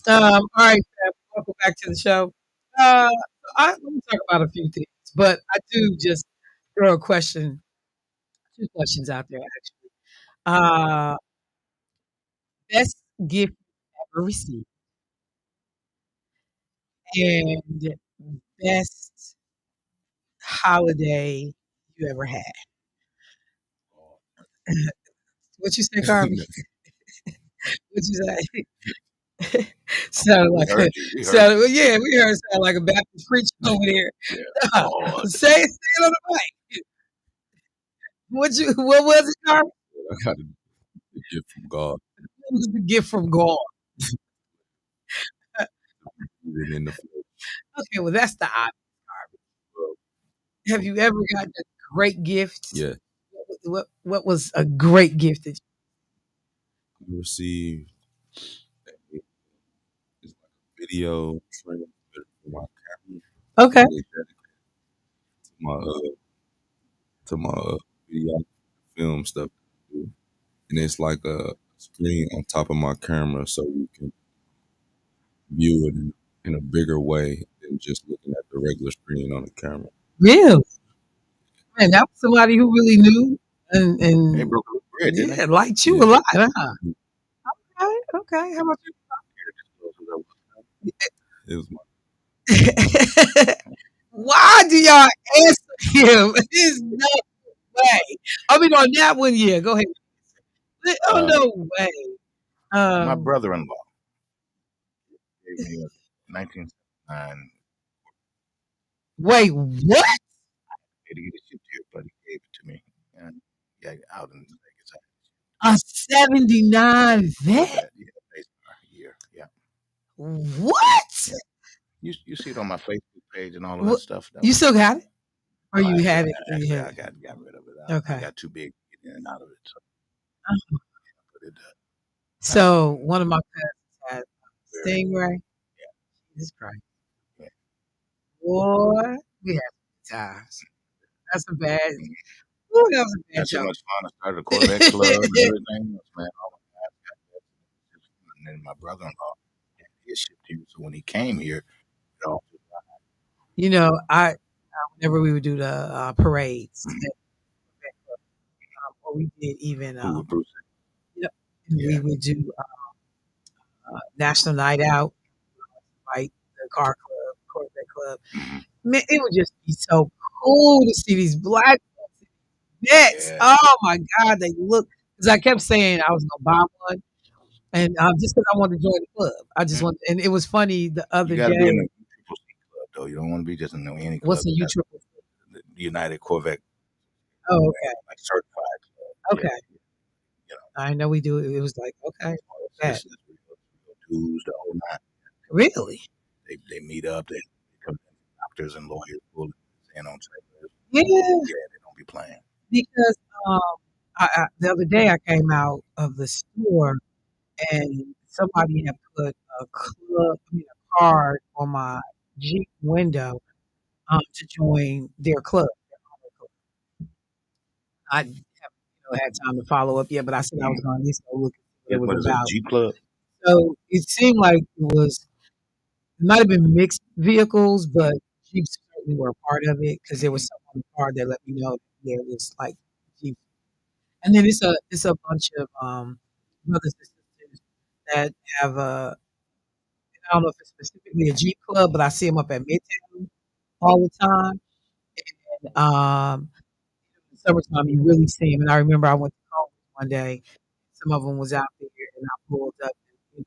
S1: all right, Steph, welcome back to the show. Uh, let me talk about a few things, but I do just throw two questions out there actually. Uh, best gift ever received and best holiday you ever had. What you say, Carvey? What you say? Sounded
S3: We
S1: like
S3: heard you. We heard
S1: sounded, well, yeah, we heard sound like a Baptist preacher over there.
S3: you. Yeah. Lord.
S1: Say it on the mic. What was it, Carvey?
S2: I got a gift from God.
S1: It was the gift from God.
S2: Even in the flesh.
S1: Okay, well that's the obvious. Have you ever gotten a great gift?
S2: Yeah.
S1: What was a great gift that
S2: I received it's like a video frame for my camera.
S1: Okay.
S2: Really dedicated to my video film stuff. I do. And it's like a screen on top of my camera so you can view it in a bigger way than just looking at the regular screen on the camera.
S1: Really? Man, that was somebody who really knew
S3: They
S1: and
S3: broke a bread, didn't
S1: yeah, liked you
S2: Yeah.
S1: a lot, huh? Okay. How about
S3: they?
S2: It was my
S1: you? Why do y'all answer him? There's no way. I mean, on that one, yeah. Go ahead. Oh no way.
S3: My
S1: Um,
S3: brother-in-law gave me a 1979
S1: wait, what?
S3: to get it shipped here, but he gave it to me. And yeah, out in Vegas.
S1: A 79 vet?
S3: Yeah, year. Yeah.
S1: What?
S3: You see it on my Facebook page and all of that stuff.
S1: You still got it? Or
S3: No,
S1: you
S3: actually,
S1: had it?
S3: actually, I got rid of it. I
S1: Okay.
S3: got too big to get in and out of it. So
S1: Uh-huh.
S3: I put it
S1: So one of my cousins had
S3: very,
S1: Stingray.
S3: yeah,
S1: Jesus Christ.
S3: yeah.
S1: Boy, we had good times. That's a bad. Ooh, that was a bad
S3: Had so
S1: joke.
S3: much fun. I started a Corvette club and everything else, man. Oh my God, and then my brother-in-law had his ship here. So when he came here, you know,
S1: Whenever we would do the parades, or we did even,
S3: who would Bruce?
S1: yep,
S3: Yeah.
S1: we would do National Night Out, like the car club, Corvette club.
S3: Mm-hmm.
S1: Man, it would just be so cool to see these black vets.
S3: Yeah.
S1: Oh my God, they look. Because I kept saying I was gonna buy one, and just because I wanted to join the club, I just want. And it was funny the
S3: You
S1: other
S3: got to be in
S1: day.
S3: a triple C club, though. You don't want to be just in any club.
S1: What's a U triple?
S3: The United Corvette,
S1: Oh, okay,
S3: like certified club.
S1: okay.
S3: Yeah, you know,
S1: I know we do. It was like okay, that
S3: it's dues, the whole nine.
S1: really,
S3: They meet up. They come doctors and lawyers, bullets, and on trailers.
S1: yeah.
S3: Yeah, they don't be playing.
S1: because um, the other day I came out of the store and somebody had put a card on my Jeep window to join their club. I haven't had time to follow up yet, but I said I was going to at least go look at what
S3: Yeah,
S1: it
S3: what
S1: was
S3: is it?
S1: about.
S3: Jeep Club?
S1: So it seemed like it might have been mixed vehicles, but Jeeps certainly were a part of it because there was someone on the card that let me know there was like Jeep. And then it's a bunch of brothers and sisters that have I don't know if it's specifically a Jeep club, but I see them up at Midtown all the time. And, summertime, you really see them. And I remember I went to college one day. Some of them was out there, and I pulled up, and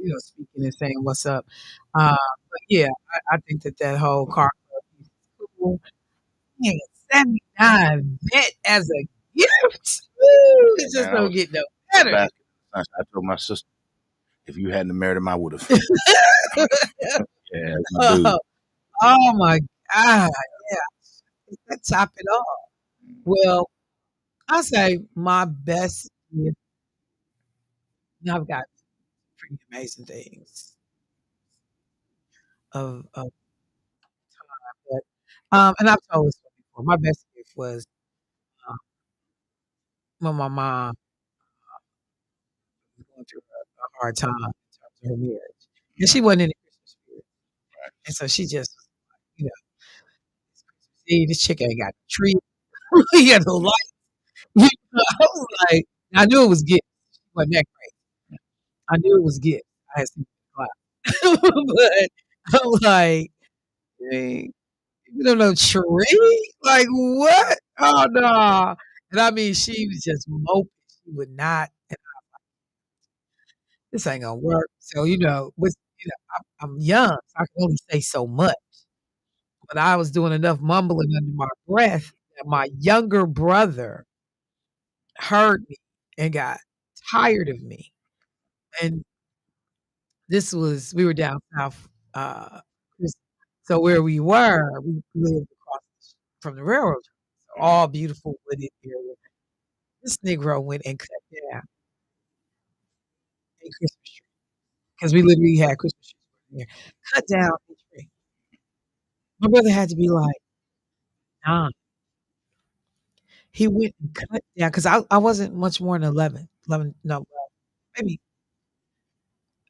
S1: it was speaking and saying what's up. But yeah, I think that whole car club piece is cool. Man, 79 vet as a gift. Woo,
S3: Yeah,
S1: it just
S3: man, I
S1: don't
S3: was
S1: get no
S3: a
S1: better.
S3: basket. I told my sister, if you hadn't married him, I would have. Yeah, that's my dude.
S1: Oh my God. Yeah, that top it off. Well, I say my best gift, now I've got pretty amazing things of but and I've told this one before. My best gift was uh, when my mom was going through a hard time in terms of her marriage. And she wasn't in the Christmas spirit. And so she just was like, it's Christmas Eve, this chick ain't got a tree. He got no light. I was like, I knew it was gift. She wasn't that great. I knew it was gift. I had seen it but I'm like, "Dang, you don't know tree? Like what? Oh no." And I mean she was just moping. She would not and this ain't gonna work. So, with I'm young, so I can only say so much. But I was doing enough mumbling under my breath that my younger brother heard me and got tired of me. And we were down south, Chris so where we lived across from the railroad track, so all beautiful wooded area. This Negro went and cut down a Christmas tree because we literally had Christmas trees there. Cut down a tree. My brother had to be like, "Nah." He went and cut down because I wasn't much more than 11. 11, no, well, maybe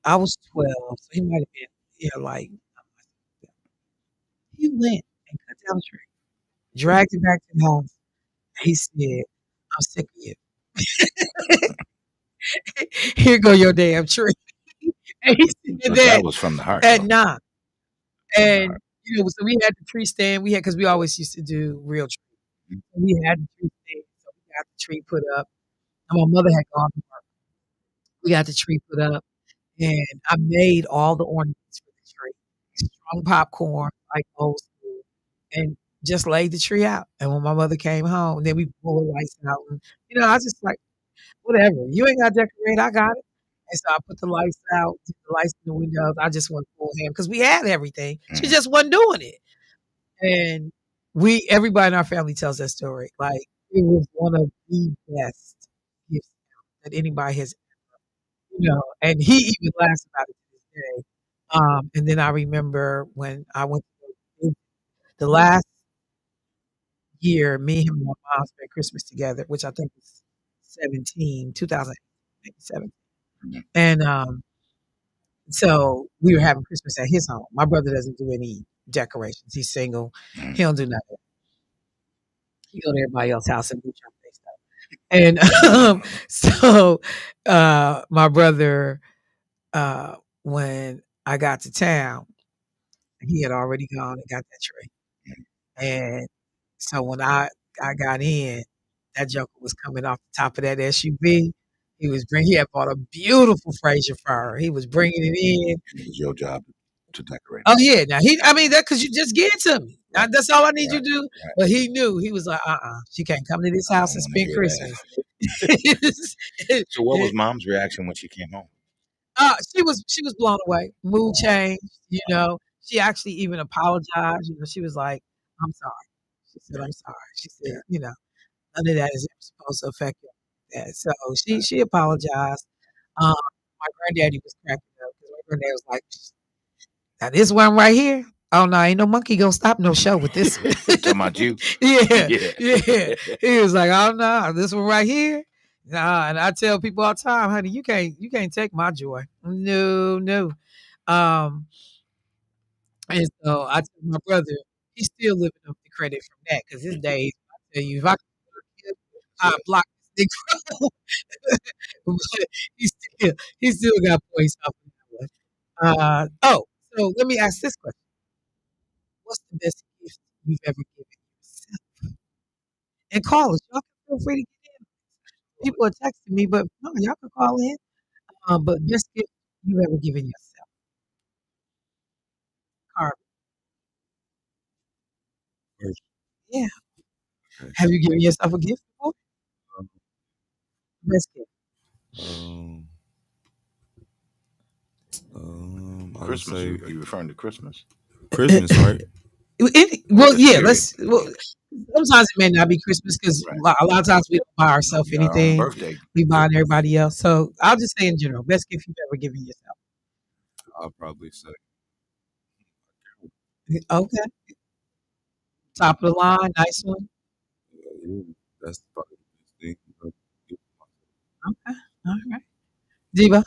S1: I was 12, so he might have been, yeah, like, he went and cut down the tree, dragged it back to the house. He said, "I'm sick of you. Here go your damn tree." And he said
S3: But
S1: that
S3: that was from the heart,
S1: at
S3: though.
S1: 9.
S3: From the
S1: And,
S3: heart.
S1: so we had the tree stand. Because we always used to do real tree.
S3: Mhm.
S1: So we had the tree stand. So we got the tree put up. And my mother had gone to work. We got the tree put up. And I made all the ornaments for the tree. Strung popcorn, like old school, and just laid the tree out. And when my mother came home, then we pulled the lights out. And, I was just like, whatever. You ain't got to decorate. I got it. And so I put the lights out, did the lights in the windows. I just went full ham because we had everything. She
S3: Mhm.
S1: just wasn't doing it. And everybody in our family tells that story. Like it was one of the best gifts that anybody has, and he even laughs about it to this day. And then I remember when I went to the last year, me, him, and my mom spent Christmas together, which I think was 2000, maybe 17.
S3: Mhm.
S1: And so we were having Christmas at his home. My brother doesn't do any decorations. He's single.
S3: Mhm.
S1: He don't do nothing. He go to everybody else's house and do their stuff. And so my brother, when I got to town, he had already gone and got that tree. And so when I got in, that joker was coming off the top of that SUV. He had bought a beautiful Fraser fir. He was bringing it in.
S3: And it was your job to decorate
S1: Oh
S3: it.
S1: yeah, now I mean that because you just give it to me.
S3: Right.
S1: That's all I need you
S3: Right.
S1: to do.
S3: Right.
S1: But he knew he was like, she can't come to this
S3: I
S1: house
S3: don't
S1: and
S3: want to
S1: spend
S3: hear
S1: Christmas.
S3: that. So, what was mom's reaction when she came home?
S1: She was blown away. Mood change. She actually even apologized. She was like, "I'm sorry." said, "I'm sorry." She said, "None of that is ever supposed to affect you like that." So she apologized. Um, my granddaddy was cracking up because my granddad was like, "Now this one right here, oh no, ain't no monkey gonna stop no show with this one."
S3: Talking about you?
S1: Yeah,
S3: Yeah.
S1: yeah. He was like, "Oh no, this one right here." Nah, and I tell people all the time, honey, you can't take my joy. No, no. Um, and so I tell my brother, he's still living up the credit from that because his days, I tell you, if I could, I block this nigga. But he still got points off of that one. So let me ask this question: what's the best gift you've ever given yourself? And call us. Y'all can feel free to get in. People are texting me, but no, y'all can call in. But best gift you've ever given yourself, Carl.
S2: First,
S1: Yeah.
S2: okay.
S1: Have you given yourself a gift before?
S2: Um,
S1: Best gift.
S2: um, I would
S3: Christmas?
S2: say
S3: You referring to Christmas?
S2: Christmas, right?
S3: Or
S1: Well,
S3: just
S1: yeah.
S3: period?
S1: Sometimes it may not be Christmas because
S3: Right.
S1: a lot of times we don't buy ourselves
S3: Our own
S1: anything.
S3: birthday.
S1: We buy everybody else. So I'll just say in general, best gift you've ever given yourself.
S2: I'll probably say
S1: Okay. Top of the line, nice one.
S2: yeah, that's probably the best thing. Give
S1: Okay. All right. Diva.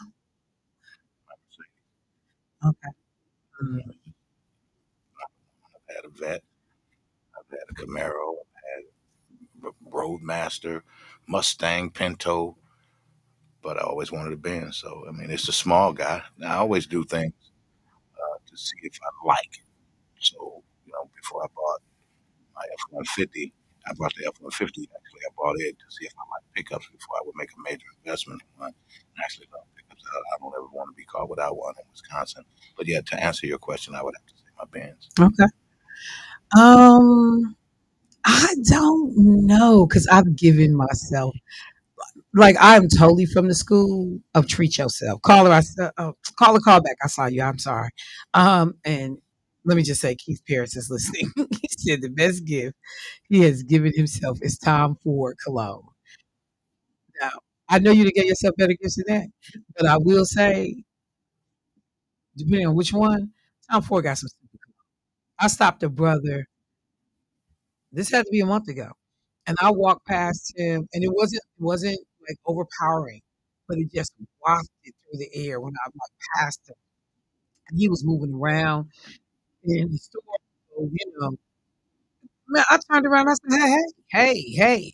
S1: Okay. Mm,
S3: I've had a vet. I've had a Camaro. I've had a Roadmaster, Mustang, Pinto. But I always wanted a Benz. So I mean, it's a small guy. Now, I always do things to see if I like it. So before I bought my F-150, I bought the F-150. Actually, I bought it to see if I like pickups before I would make a major investment in one. And actually, love pickups. I don't ever want to be caught without one in Wisconsin. But yeah, to answer your question, I would have to say my Benz.
S1: okay. Um, I don't know because I've given myself like I'm totally from the school of treat yourself. Call a call back. I saw you. I'm sorry. And let me just say, Keith Paris is listening. He said the best gift he has given himself is Tom Ford cologne. Now, I know you to get yourself better gifts than that, but I will say, depending on which one, Tom Ford got some super cologne. I stopped a brother. This had to be a month ago, and I walked past him, and it wasn't like overpowering, but it just wafted through the air when I like passed him, and he was moving around in the store. So, man, I turned around. I said, "Hey."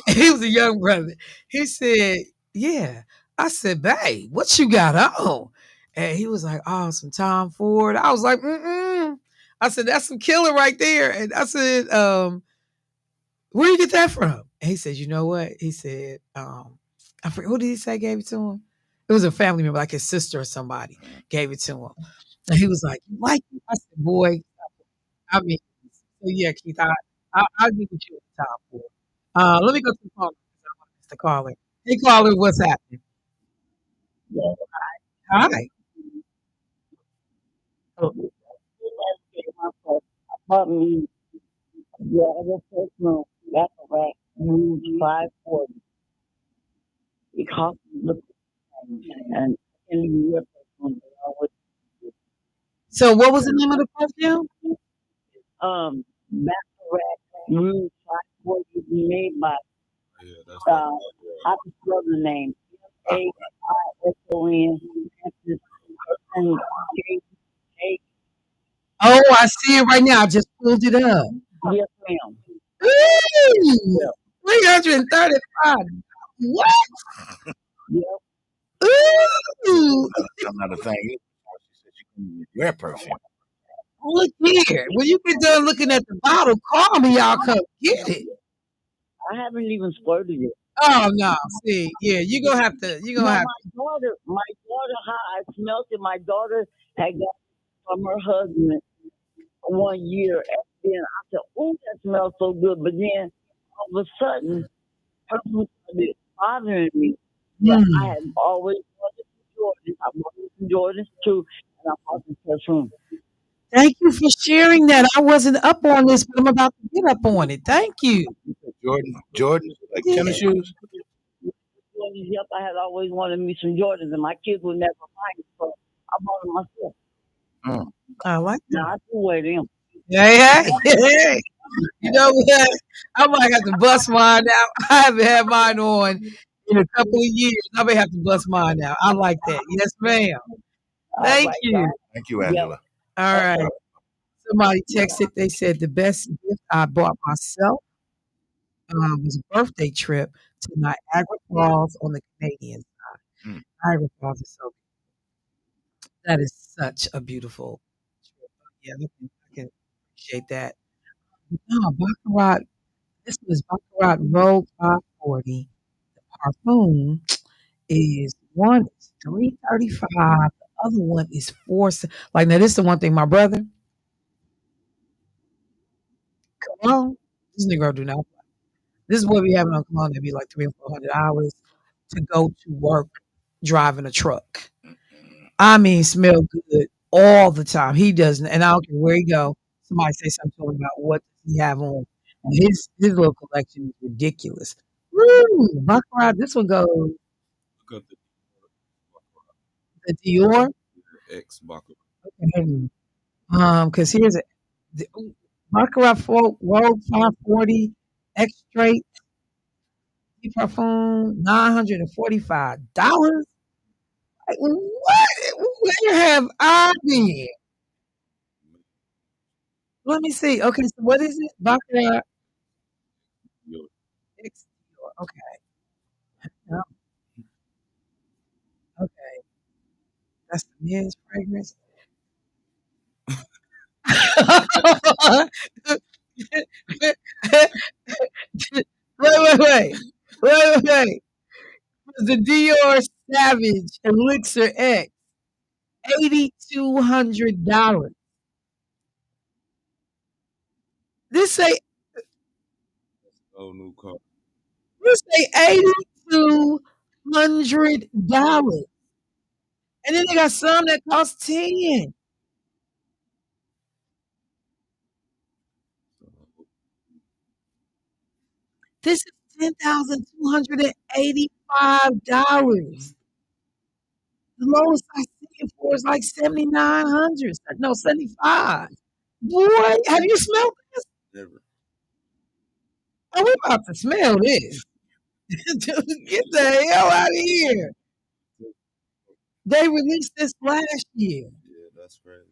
S1: And he was a young brother. He said, "Yeah." I said, "Babe, what you got on?" And he was like, "Oh, some Tom Ford." I was like, "Mm." I said, "That's some killer right there." And I said, "Where you get that from?" And he said, "You know what?" He said, I forget, who did he say gave it to him? It was a family member, like his sister or somebody gave it to him. And he was like, "You like it?" I said, "Boy, I mean, so yeah, Keith, I'll give it you a top four." Let me go to the phone. The caller. Hey, caller, what's happening?
S4: Yeah.
S1: Hi.
S4: So, my first apartment, yeah, it was personal. That's right. Moved 540. It cost me the and in the year personal. I would,
S1: So, what was the name of the perfume?
S4: Baccarat Rouge 540 made by,
S2: yeah, that's that.
S4: uh, I can spell the name. Aison. And J.
S1: Oh, I see it right now. I just pulled it up.
S4: Yes, ma'am.
S1: Ooh,
S4: Yep.
S1: 335. What?
S4: Yep.
S1: Ooh,
S3: Another thing is, she said she couldn't wear perfume.
S1: look here. When you get done looking at the bottle, call me. I'll come get it.
S4: I haven't even splurted it.
S1: Oh no, see, yeah, you gonna have to. You gonna
S4: Now
S1: have
S4: my daughter, how I smelt it. My daughter had got it from her husband 1 year, and then I said, "Oh, that smells so good." But then all of a sudden, her food started bothering me.
S1: to.
S4: But I had always wanted some Jordans. I wanted some Jordans too, and I bought some perfume.
S1: Thank you for sharing that. I wasn't up on this, but I'm about to get up on it. Thank you.
S3: Jordans, like
S1: Yeah.
S3: tennis shoes.
S4: Yep, I had always wanted me some Jordans, and my kids would never buy them, so I bought them myself.
S3: Mm.
S1: I like
S4: Now
S1: that.
S4: I do wear them.
S1: Yeah, yeah. You know what? I might have to bust mine out. I haven't had mine on in a couple of years. I may have to bust mine out. I like that. Yes, ma'am.
S4: All
S1: Thank
S4: right,
S1: you.
S4: guys.
S3: Thank you,
S4: Yep.
S3: Angela.
S1: All
S4: Okay.
S1: right. Somebody texted. They said the best gift I bought myself was a birthday trip to Niagara Falls on the Canadian side.
S3: Mm.
S1: Niagara Falls is so that is such a beautiful trip. Yeah, I can appreciate that. No, Baccarat. This was Baccarat Road 540. The parfum is one is 335. The other one is like now. This is the one thing my brother. Cologne. This nigga do not. This is what we having on cologne. That'd be like 300 or 400 hours to go to work driving a truck. I mean, smell good all the time. He doesn't, and I don't care where he go. Somebody say something to him about what does he have on. And his little collection is ridiculous. Woo! Baccarat. This one goes
S2: Look up
S1: the Dior.
S2: the X Baccarat.
S1: Okay. Because here's a the, Baccarat Road 540 X straight parfum $945. Like, what? Where have I been? Let me see. Okay, so what is it? Baccarat
S2: Yo,
S1: X Dior. Okay. Yeah, okay. That's the men's fragrance. wait, wait, wait. Wait, wait, wait. The Dior Savage Elixir X. $8,200. This say
S2: oh, new car.
S1: this say $8,200. And then they got some that cost 10. This is $10,285. The lowest I see it for is like 7,900. No, 75. Boy, have you smelled this?
S2: Never.
S1: Oh, we about to smell this. Get the hell out of here. They released this last year.
S2: Yeah, that's crazy.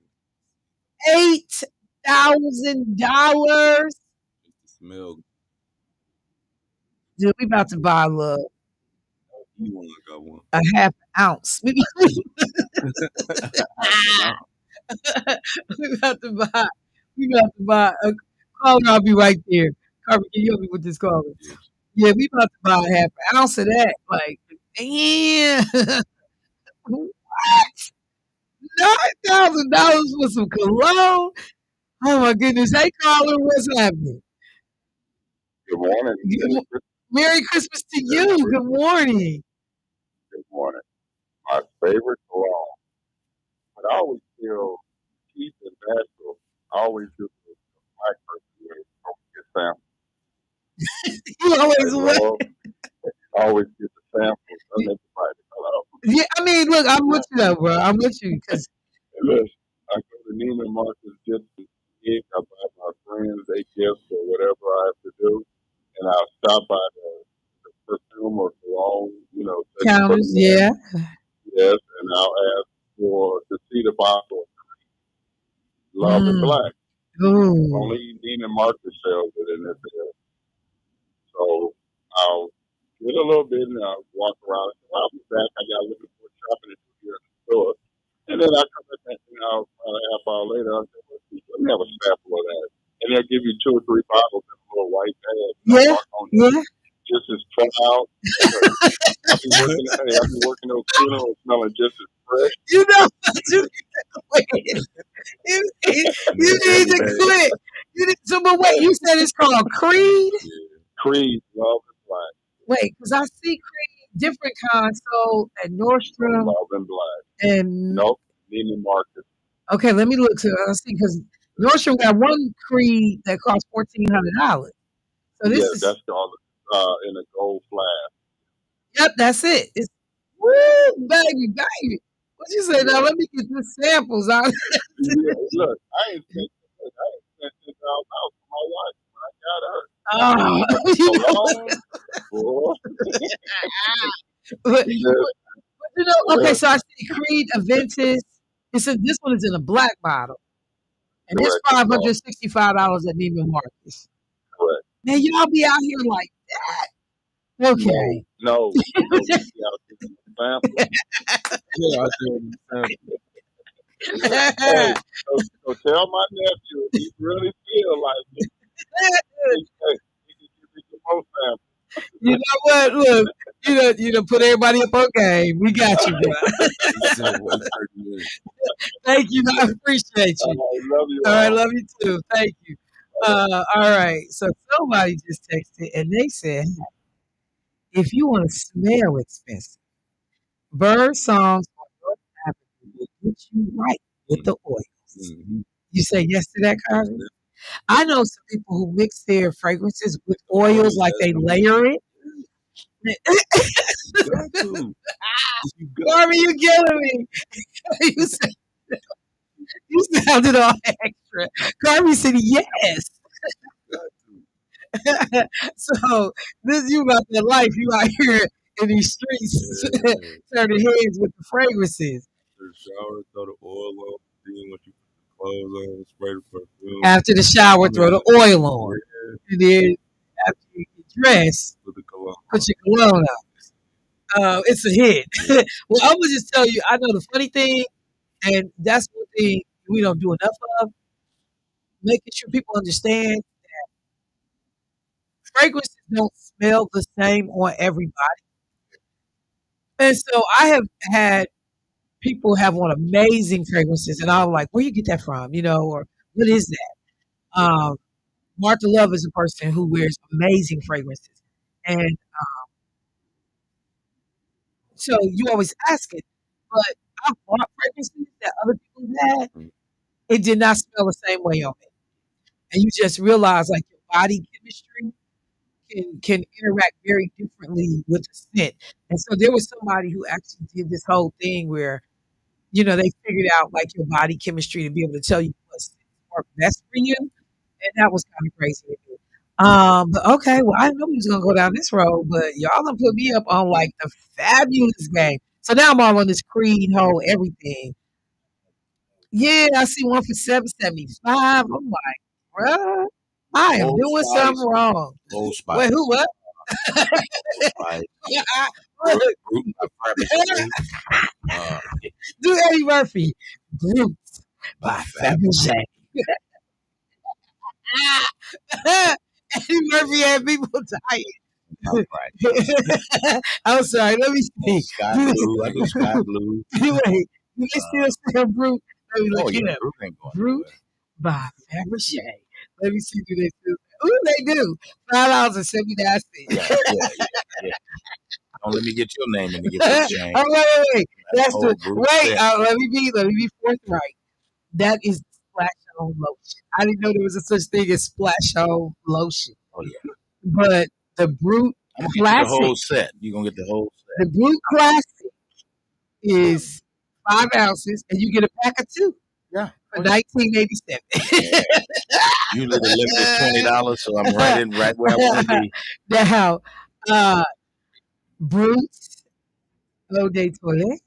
S1: $8,000.
S2: Just the smell.
S1: Dude, we about to buy a little,
S2: You want? I got one.
S1: a half ounce. We about to buy. We about to buy. Caller, I'll be right there. Carmen, can you help me with this caller?
S2: Yeah.
S1: Yeah, we about to buy a half an ounce of that. Like, damn. What? $9,000 for some cologne? Oh my goodness. Hey, caller, what's happening?
S9: Good morning.
S1: Merry Christmas to you. Good morning.
S9: Good morning. My favorite cologne, but I always feel cheap and natural. I always do the black person way from get samples.
S1: You always
S9: I
S1: what?
S9: love. I always get the samples. I never buy the cologne.
S1: Yeah, I mean, look, I'm with you though, bro. I'm with you because
S9: And listen, I go to Neiman Marcus just to get. I buy my friends a gift or whatever I have to do, and I'll stop by the perfume or cologne, such and
S1: counters,
S9: put me in.
S1: yeah.
S9: Yes, and I'll ask for to see the bottle. Love and
S1: Mm.
S9: Black.
S1: Ooh.
S9: Only Neiman Marcus sells it in this area. So I'll get a little bit and I'll walk around. I'll be back. I got looking for shopping here in the store. And then I come back and a half hour later, I'll say, let me have a sample of that. And they'll give you 2 or 3 bottles in a little white bag.
S1: Yeah, yeah.
S9: Just as try out. I'll be working those funerals smelling just as fresh.
S1: You know what you need to quit. You need to quit. So, but wait, you said it's called Creed?
S9: Creed, Love and Black.
S1: Wait, because I see Creed, different kinds. So at Nordstrom
S9: Love and Black.
S1: and
S9: Nope, Neiman Marcus.
S1: Okay, let me look to let's see because Nordstrom got one Creed that costs $1,400. So this
S9: Yeah,
S1: is
S9: that's called in a gold flash.
S1: yep, that's it. It's woo, baby, baby. What you say now?
S9: Yeah,
S1: Let me get the samples out.
S9: yeah. Look, I ain't spent $10,000 for my wife when I got her.
S1: Oh,
S9: But the
S1: you know what?
S9: cologne, boy,
S1: But,
S9: yeah,
S1: okay, so I see Creed Aventus. This one is in a black bottle, and it's
S9: correct. It's called
S1: $565 at Neiman Marcus.
S9: correct.
S1: Man, y'all be out here like
S9: No,
S1: okay.
S9: no, no. We be out there in the sample.
S2: Yeah, I do understand.
S9: Hey, so tell my nephew if he really feel like it, he can give me some more samples.
S1: You know what? Look, you know, put everybody up on game. We got you, bro.
S2: He said wait 30 minutes.
S1: Thank you. I appreciate
S9: I
S1: you.
S9: love you
S1: All right,
S9: all.
S1: love you too. Thank you. All right. So somebody just texted and they said, if you want to smell expensive, bird songs on North Avenue will get you right with the oils.
S2: Mm-hmm.
S1: You say yes to that, Carly? I know some people who mix their fragrances with oils, like they layer it.
S2: You got to. You got
S1: Barbie, you killing me. you, sound, you sounded all extra. Carmi said yes.
S2: to.
S1: So this you about that life. You out here in these streets
S2: Yeah.
S1: turning heads with the fragrances.
S2: After the shower, throw the oil on. Then once you put the clothes on, spray the perfume.
S1: After the shower,
S2: I
S1: throw
S2: mean,
S1: the oil on.
S2: yeah,
S1: And then after you get dressed,
S2: with the cologne.
S1: put your cologne on. It's a hit. Well, I'm gonna just tell you, I know the funny thing, and that's one thing we don't do enough of, making sure people understand fragrances don't smell the same on everybody. And so I have had people have on amazing fragrances, and I'm like, where you get that from? You know, or what is that? Martha Love is a person who wears amazing fragrances. And so you always ask it, but I've bought fragrances that other people had.
S2: Mm.
S1: It did not smell the same way on me. And you just realize like your body chemistry can interact very differently with the scent. And so there was somebody who actually did this whole thing where, you know, they figured out like your body chemistry to be able to tell you what scents work best for you. And that was kind of crazy to me. But okay, well, I didn't know we was gonna go down this road, but y'all done put me up on like the fabulous game. So now I'm all on this Creed whole everything. Yeah, I see one for 775. I'm like, bruh, I am
S3: Old
S1: doing something
S3: Spice,
S1: wrong.
S3: Old
S1: Wait,
S3: Spice,
S1: who what?
S3: Old Spice,
S1: Look,
S3: Root by Fabergé. Uh,
S1: do Eddie Murphy. Brute by Fabergé. Eddie Murphy had people dying.
S3: right.
S1: I'm sorry, let me see.
S3: Sky Blue, I do Sky Blue.
S1: Wait, do they still say Brute? Let me
S3: Oh
S1: look
S3: yeah,
S1: it up.
S3: Root ain't going
S1: Brute
S3: nowhere.
S1: by Fabergé. Let me see, do they still? Ooh, they do. $5.79.
S3: Yeah. Don't let me get your name in to get this change.
S1: Oh, wait. That's
S3: Whole
S1: the
S3: group
S1: wait.
S3: set.
S1: Let me be forthright. That is splash on lotion. I didn't know there was a such thing as splash on lotion.
S3: Oh yeah.
S1: But the Brute
S3: I'm gonna get you the
S1: Classic,
S3: whole set. You're gonna get the whole
S1: the
S3: set.
S1: Brute Classic is 5 ounces, and you get a pack of two
S3: Yeah.
S1: for 1987.
S3: Yeah. Usually the limit is $20, so I'm right where I want to be.
S1: Now, uh, Brute's Eau de Toilette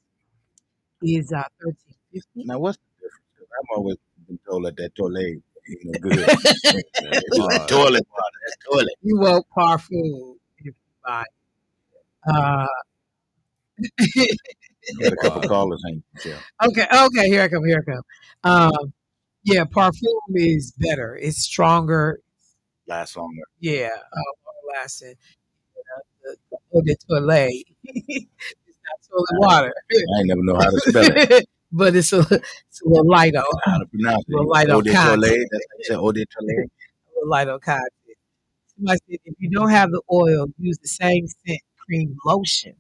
S1: is 13.50.
S3: Now what's the difference? 'Cause I'm always been told that toilet ain't no good. It's like toilet water. That's toilet.
S1: You want parfum if you buy. Uh,
S3: Got a couple callers, ain't you?
S1: okay, here I come, here I come. Yeah, parfum is better. It's stronger.
S3: Last longer.
S1: Yeah, longer lasting. The eau de toilette. It's not toilet water,
S3: I ain't never know how to spell it.
S1: but it's a little light on,
S3: How to pronounce
S1: a little
S3: it?
S1: light
S3: Eau
S1: on
S3: de
S1: content.
S3: toilette. That's what they say. Eau de toilette.
S1: A little light on content. Somebody said if you don't have the oil, use the same scent cream lotion.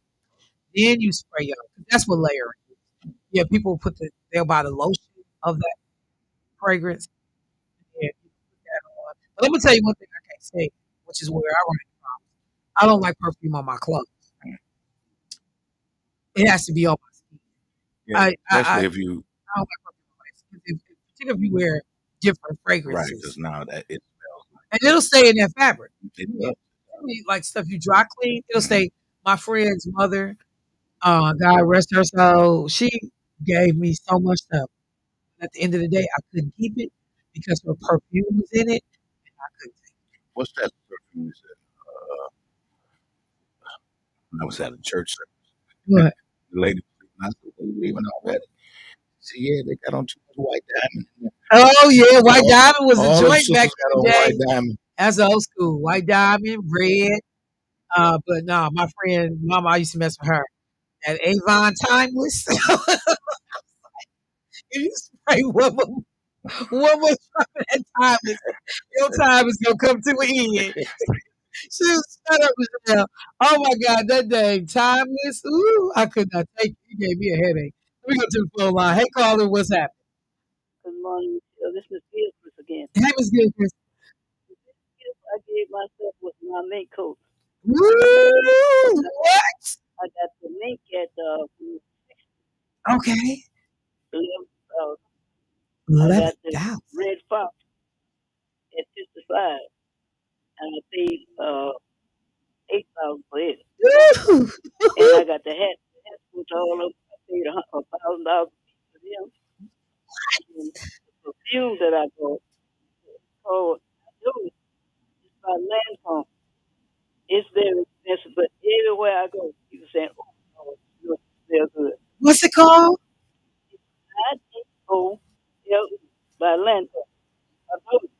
S1: Then you spray on. 'Cause that's what layering is. Yeah, people they'll buy the lotion of that fragrance. Yeah, you put that on. But let me tell you one thing I can't say, which is where I run into problems. I don't like perfume on my clothes. It has to be on my skin.
S3: Yeah,
S1: I
S3: especially if you
S1: I don't like perfume on my skin. Particularly if you wear different
S3: right, because
S1: fragrances,
S3: now that it smells
S1: and it'll stay in that fabric.
S3: like it
S1: Yeah,
S3: does.
S1: like stuff you dry clean, it'll
S3: Mhm.
S1: stay. My friend's mother, God rest her soul, she gave me so much stuff. At the end of the day, I couldn't keep it because her perfume was in it. I couldn't take
S3: What's that perfume you said? I was at a church
S1: it.
S3: service.
S1: What?
S3: The lady was leaving. I said, "They leaving already?" She said, "Yeah, they got on too much white diamond in there."
S1: Oh yeah, White
S3: All,
S1: Diamond was a
S3: all them
S1: joint back
S3: sisters got
S1: in the
S3: on white
S1: day.
S3: diamond.
S1: That's old school. White Diamond, red. But no, my friend, Mama, I used to mess with her. That Avon Timeless. You spray one more time of that Timeless. Your time is gonna come to an end. She was shut up, Michelle. Oh my God, that dang Timeless. Ooh, I could not take it. You gave me a headache. Let me go to the phone line. Hey, caller, what's happening?
S4: Good morning. This is Beatrice again.
S1: Hey, Miss Gilchrist.
S4: The gift I gave myself was my mink coat.
S1: Woo! What?
S4: I got the mink at
S1: Okay.
S4: 11,000. I got the
S1: 11,000.
S4: red fox at 55, and I paid 8,000 for it.
S1: Woo!
S4: And I got the hat, which all of I paid $1,000 for them. And the perfume that I bought called I know it's by Lancome. It's very expensive, but everywhere I go, people saying, "Oh, no, it smells good."
S1: What's it called?
S4: IDO by Lancome. I know it.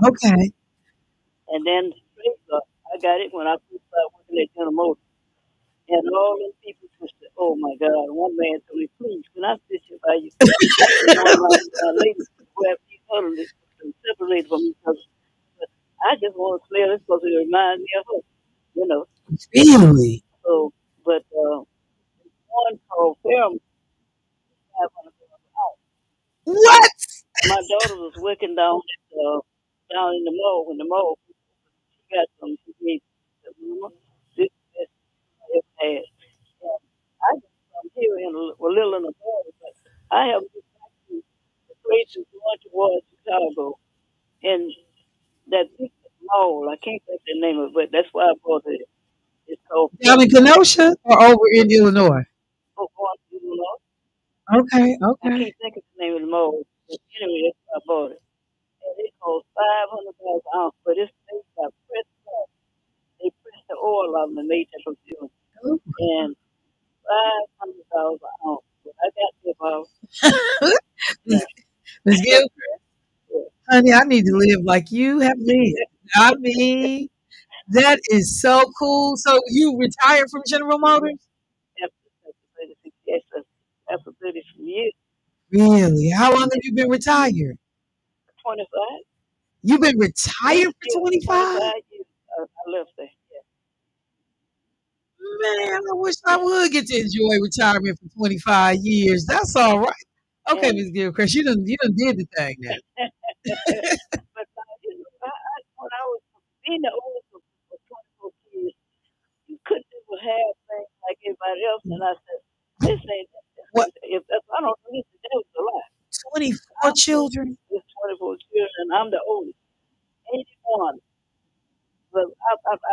S1: Okay.
S4: And then straight I got it when I first started working at General Motors. And all them people just said, "Oh my God." One man told me, "Please, can I sit here by you?" I said, "One of my ladies grabbed each other and separated from each other. But I just want to smell this because it reminds me of her, you know."
S1: Really?
S4: So, but one called Fairmont,
S1: What?
S4: my daughter was working down in the mall. When the mall, she got some. She gave "Mama, this is the best I ever had." And I got some here in a little in the mall, but I have been back to the places going towards Chicago and that big mall. I can't think the name of it, but that's why I bought it. It's called
S1: Down in
S4: Fairmont.
S1: Kenosha or over in Illinois?
S4: You know,
S1: Okay,
S4: I
S1: okay.
S4: can't think of the name of the mall, but anyway, that's why I bought it. And it costs $500 an ounce, but it's made by pressed oil. They press the oil out and made that perfume.
S1: Ooh.
S4: And $500 an ounce. But I got to about
S1: Miss
S4: now.
S1: Miss Gill, honey, I need to live like you have lived. I mean, that is so cool. So you retired from General Motors?
S4: After 36 years, after 30 years,
S1: Really? How long have you been retired?
S4: 25.
S1: You've been
S4: Yeah,
S1: retired for
S4: yeah,
S1: 25?
S4: 25 years. I left there. Yeah.
S1: Man, I wish I would get to enjoy retirement for 25 years. That's all right. Okay,
S4: And
S1: Miss Gilchrist, you done did the thing now.
S4: but when I was being the oldest for 24 years, you couldn't do half things like everybody else. And I said, this ain't,
S1: What,
S4: if I don't do this, that was a lie.
S1: 24
S4: I'm
S1: children?
S4: this 24 years and I'm the oldest, 81. But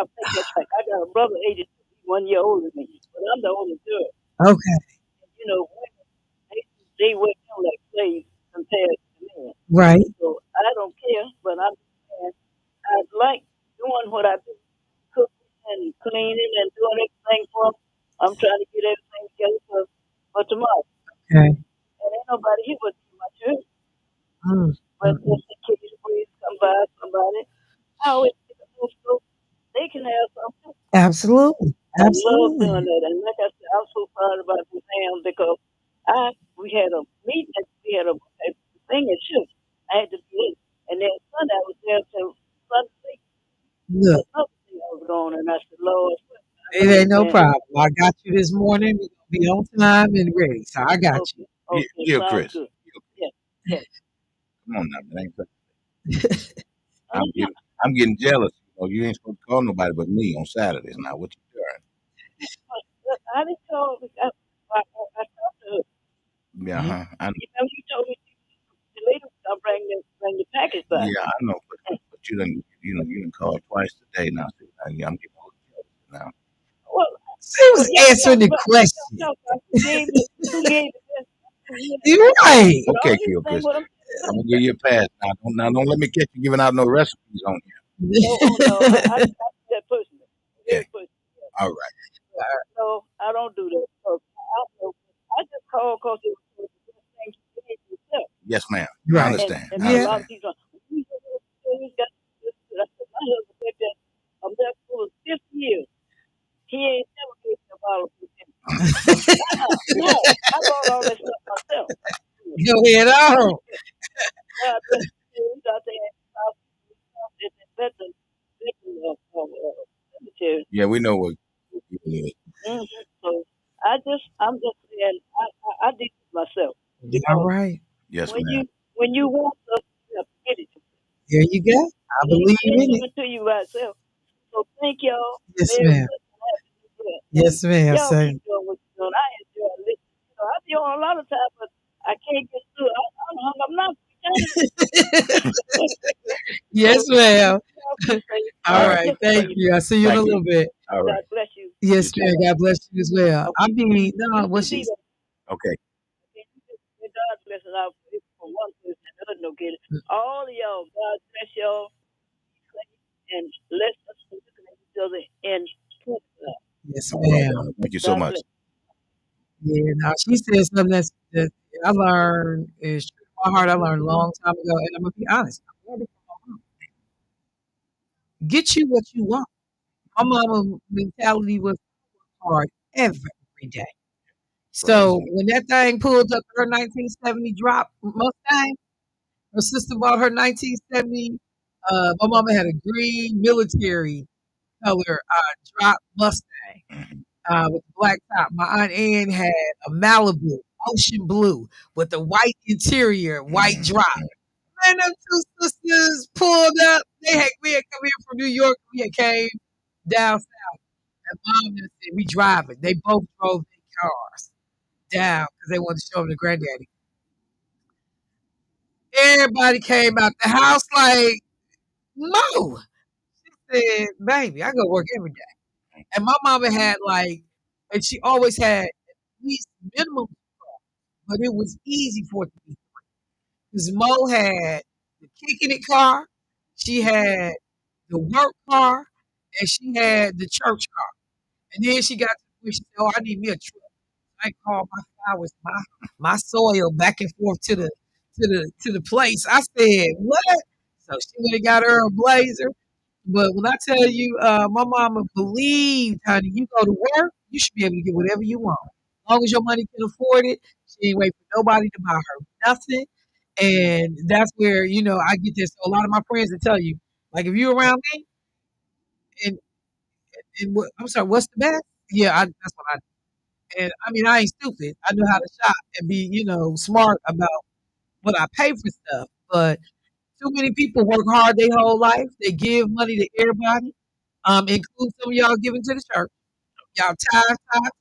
S4: I take that back. I got a brother, 82, 1 year older than me, but I'm the oldest girl.
S1: Okay,
S4: And, women, they work them like slaves compared to men.
S1: right.
S4: So I don't care, but I'm saying I like doing what I do, cooking and cleaning and doing everything for 'em. I'm trying to get everything together for tomorrow.
S1: Okay.
S4: And ain't nobody here but me, my church.
S1: Mm,
S4: But
S1: mm, mm.
S4: just in case please come by somebody, I always think of those folks. They can have something.
S1: Absolutely.
S4: I love doing
S1: Absolutely.
S4: that. And like I said, I'm so proud about this ham because we had a meeting, we had a thing at church. I had to be late. And then Sunday I was there till Sunday.
S1: Look,
S4: Another thing I was going, and I said, Lord, I
S1: it ain't no
S4: understand.
S1: problem. I got you this morning. We're gonna be on time and ready. So I got you.
S4: Okay,
S3: Yeah,
S4: okay,
S3: yeah,
S4: sounds
S3: Chris.
S4: good. Yeah, yeah.
S3: Come on now, man. I'm getting, I'm getting jealous. You ain't supposed to call nobody but me on Saturdays. Now, what you doing?
S4: I didn't told. I talked to her.
S3: Yeah, huh?
S4: You told me the lady was gonna bring the package back.
S3: Yeah, I know, but you didn't call twice today. Now, see, I'm getting a little jealous now.
S4: Well,
S1: She
S4: well,
S1: was
S4: yeah,
S1: answering the question.
S4: who gave me the best?
S1: You're right.
S4: But all
S3: Okay,
S4: these things,
S3: Chris.
S4: what I'm
S3: I'm gonna give you a pass. Now, don't let me catch you giving out no recipes on here.
S4: oh no, I do that personally, very
S3: Okay,
S4: personally.
S3: all right.
S4: No, I don't do that. So I just call because it was the best thing to do yourself.
S3: Yes, ma'am. I
S1: Right.
S3: understand.
S4: And
S3: I
S4: a
S1: Yeah.
S4: lot
S3: understand.
S4: of people, he's got this. I said, my husband said that a milk for 50 years. He ain't never gave me a bottle of milk. No, I bought all that stuff myself.
S1: Go ahead on.
S4: God bless you. He's out there in the veteran cemetery.
S3: Yeah, we know what you is.
S4: Mm-hmm. So I'm just saying, I did it myself
S1: All
S4: because
S1: right.
S3: Yes,
S4: when
S3: ma'am.
S4: you want stuff, you have to get it.
S1: There you go. I
S4: It
S1: believe
S4: ain't
S1: in it.
S4: coming to you by itself. So thank y'all.
S1: Yes,
S4: Merry
S1: ma'am.
S4: Christmas. Happy New Year. And
S1: Yes, ma'am.
S4: y'all
S1: Same.
S4: keep doing what you're doing. I enjoy listening. I be on a lot of times, but I can't get through. I'm hung up now. So
S1: Yes, ma'am.
S4: y'all keep saying,
S1: All
S3: All
S4: I'm
S3: right.
S1: right.
S4: looking for
S1: Thank
S4: you.
S1: you. I'll see you in a
S3: Thank you.
S1: little bit.
S3: All right.
S4: God bless you.
S3: You
S1: Yes,
S3: too.
S1: ma'am. God bless you as well. I
S4: Okay.
S1: mean, no,
S4: You
S1: what
S4: can be
S1: she's
S4: there.
S3: Okay.
S4: Okay. May God bless and out for one person and another no get it. All of y'all, God bless y'all and let us look at each other and talk about.
S1: yes,
S3: All right.
S1: ma'am.
S3: Thank you so
S4: God
S3: much.
S4: bless.
S1: Yeah, now she said something that I learned is true to my heart. I learned a long time ago, and I'm gonna be honest. I learned it from my mom. Get you what you want. My mama mentality was hard every day.
S3: Praise
S1: So
S3: him.
S1: when that thing pulled up her 1970 drop Mustang, her sister bought her 1970. My mama had a green military color drop Mustang
S3: Mhm.
S1: with the black top. My aunt Ann had a Malibu, ocean blue, with a white interior, white
S3: Mhm.
S1: drop. Man, them two sisters pulled up. We had come here from New York. We had came down south. And mom just said, we driving. They both drove their cars down because they wanted to show them the granddaddy. Everybody came out the house like, no. Said, baby, I go work every day. And my mama had like, and she always had at least minimum, but it was easy for it to be. Because Mo had the kicking it car, she had the work car, and she had the church car. And then she got to where she said, "Oh, I need me a truck. I call my flowers, my soil back and forth to the place." I said, "What?" So she went and got her a blazer. But when I tell you, my mama believed, honey, you go to work, you should be able to get whatever you want. As long as your money can afford it, she ain't wait for nobody to buy her nothing. And that's where, I get this. So a lot of my friends will tell you, like, if you around me, and, I'm sorry, what's the best? Yeah, that's what I do. And I mean, I ain't stupid. I know how to shop and be, smart about what I pay for stuff. But too many people work hard their whole life. They give money to everybody, include some of y'all giving to the church. Y'all tithe,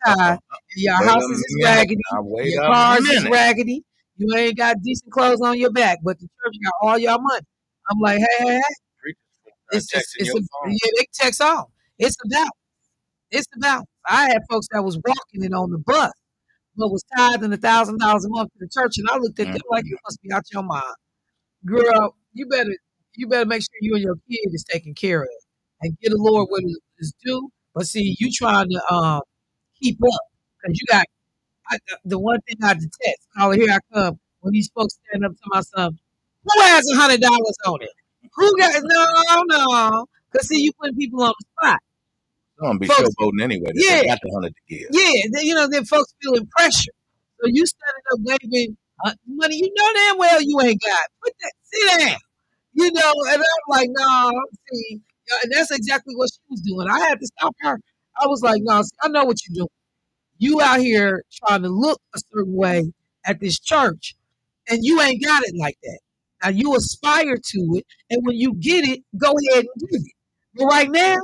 S1: and y'all
S3: Wait a
S1: houses is
S3: minute.
S1: raggedy,
S3: Now,
S1: and
S3: wait
S1: your
S3: a
S1: cars is
S3: minute.
S1: raggedy. You ain't got decent clothes on your back, but the church got all y'all money. I'm like, hey,
S3: Preachers start
S1: it's
S3: texting
S1: it's
S3: your
S1: a
S3: phone.
S1: yeah, they text on. It's about. I had folks that was walking it on the bus, but was tithing $1,000 a month to the church, and I looked at them like,
S3: Mhm.
S1: you must be out your mind, girl. You better make sure you and your kid is taken care of, and get the Lord what is due. But see, you trying to keep up because you got the one thing I detest. Oh, here I come when these folks stand up to my son. Who has $100 on it? Who got no? Because see, you putting people on the spot.
S3: They're gonna be
S1: Folks,
S3: showboating anyway that they
S1: yeah,
S3: got the 100 to give.
S1: yeah. Then folks feeling pressure. So you standing up waving money. You know damn well you ain't got. Put that. Sit down. And I'm like, no, see, and that's exactly what she was doing. I had to stop her. I was like, no, see, I know what you're doing. You out here trying to look a certain way at this church, and you ain't got it like that.
S8: Now you aspire to it, and when you get it, go ahead and get it. But right now,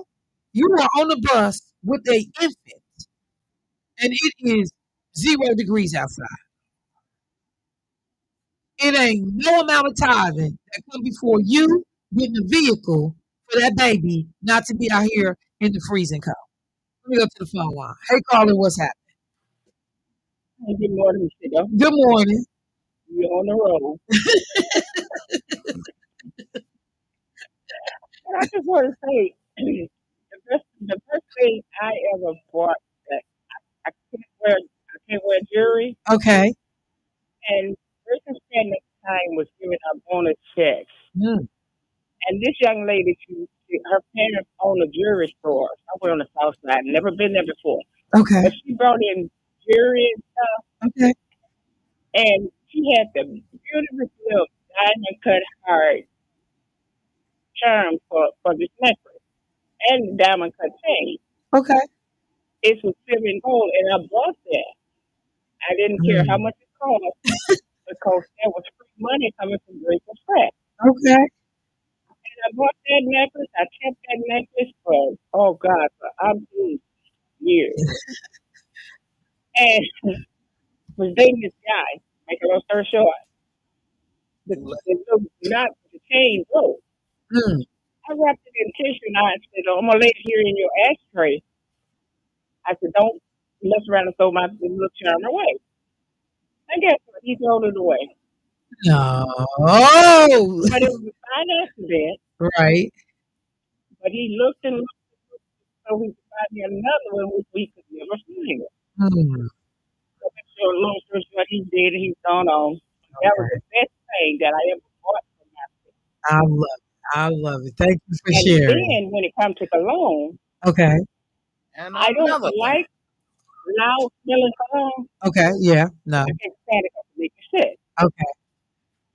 S8: you are on the bus with a infant, and it is 0 degrees outside. It ain't no amount of tithing that come before you getting a vehicle for that baby not to be out here in the freezing cold. Let me go to the phone line. Hey, caller, what's happening?
S4: Hey, good morning, Michelle.
S8: Good morning.
S4: You're on the road. And I just want to say, the best thing I ever bought that I can't wear jewelry,
S8: Okay.
S4: and person spending time was giving out bonus checks.
S8: Mm,
S4: And this young lady, her parents own a jewelry store somewhere on the south side. Never been there before,
S8: okay.
S4: but she brought in jewelry and stuff,
S8: Okay.
S4: and she had the beautiful little diamond cut heart charm for this necklace and the diamond cut chain.
S8: Okay.
S4: It was silver and gold, and I bought that. I didn't care how
S8: Mm,
S4: much it cost because there was free money coming from Rachel Pratt.
S8: okay.
S4: And I bought that necklace. I kept that necklace for, oh God, for years. And was dating this guy, make a long story short. The little knot, the chain broke.
S8: Mm,
S4: I wrapped it in tissue and I said, oh, I'm going to lay it here in your ashtray. I said, don't mess around and throw my little charm away. And guess what? He threw it away.
S8: no.
S4: But it was a fine accident.
S8: Right.
S4: But he looked and looked, so he could find me another one, which we could never find it.
S8: Mm,
S4: So, long story short, he did, he's gone on. That was
S8: okay.
S4: the best thing that I ever bought for myself.
S8: I love it. I love it. Thank you for
S4: And
S8: sharing.
S4: then when it comes to cologne,
S8: Okay.
S3: And
S4: I don't
S3: another thing.
S4: like loud smelling cologne.
S8: Okay. Yeah. No.
S4: I can't stand it because it makes me sick.
S8: Okay.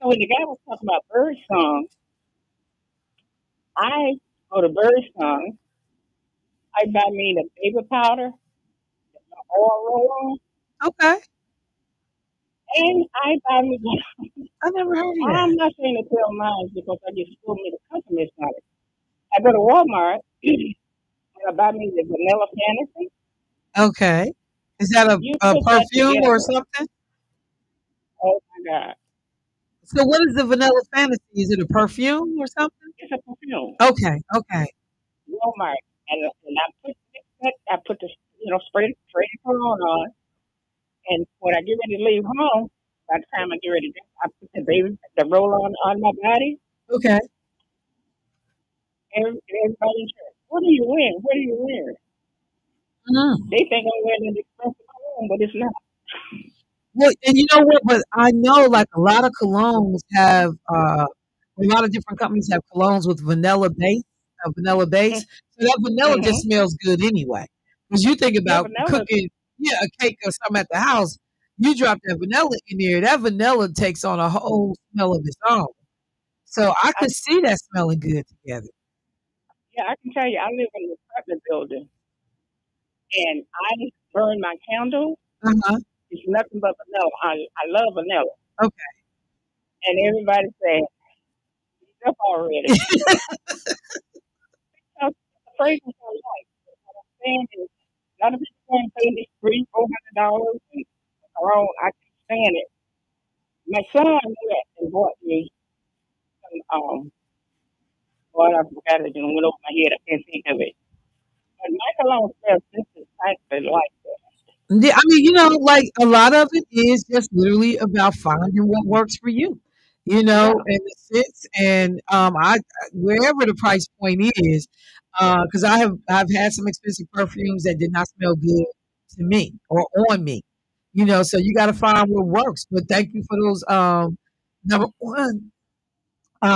S4: So when the guy was talking about bird song, I go to bird song. I buy me the baby powder, the oil roll on,
S8: Okay.
S4: and I buy me.
S8: I never heard of
S4: I'm
S8: that.
S4: not saying to tell mine because I just told me the company on it. I go to Walmart and I buy me the vanilla fantasy.
S8: Okay. Is that
S4: You
S8: a
S4: put that
S8: perfume or
S4: together.
S8: something?
S4: Oh my God.
S8: So what is the vanilla fantasy? Is it a perfume or something?
S4: It's a perfume.
S8: Okay. Okay.
S4: Walmart. And I put the, spray the cologne on. And when I get ready to leave home, by the time I get ready to, I put the roll on my body.
S8: Okay.
S4: Everybody in church, what are you wearing? What are you wearing?
S8: Mm.
S4: They think I'm wearing an expensive cologne, but it's not.
S8: Well, and you know what? But I know like a lot of colognes have a lot of different companies have colognes with vanilla base, vanilla base. So that vanilla
S4: Mm-hmm.
S8: just smells good anyway. Because you think
S4: Yeah,
S8: about
S4: vanilla.
S8: cooking, yeah, a cake or something at the house, you drop that vanilla in there, that vanilla takes on a whole smell of its own. So I
S4: I,
S8: could see that smelling good together.
S4: yeah, I can tell you, I live in an apartment building, and I burn my candle.
S8: Uh-huh.
S4: It's nothing but vanilla. I love vanilla,
S8: Okay.
S4: and everybody says it's up already. So the fragrance I like. What I'm saying is, a lot of people can't pay this $300-400 and cologne. I can't stand it. My son went and bought me some. Boy, I forgot it and went over my head. I can't think of it. But my cologne smells just exactly like that.
S8: Yeah, I mean, like a lot of it is just literally about finding what works for you,
S4: Yeah.
S8: in the sense. And I wherever the price point is, because I've had some expensive perfumes that did not smell good to me or on me, So you got to find what works. But thank you for those number one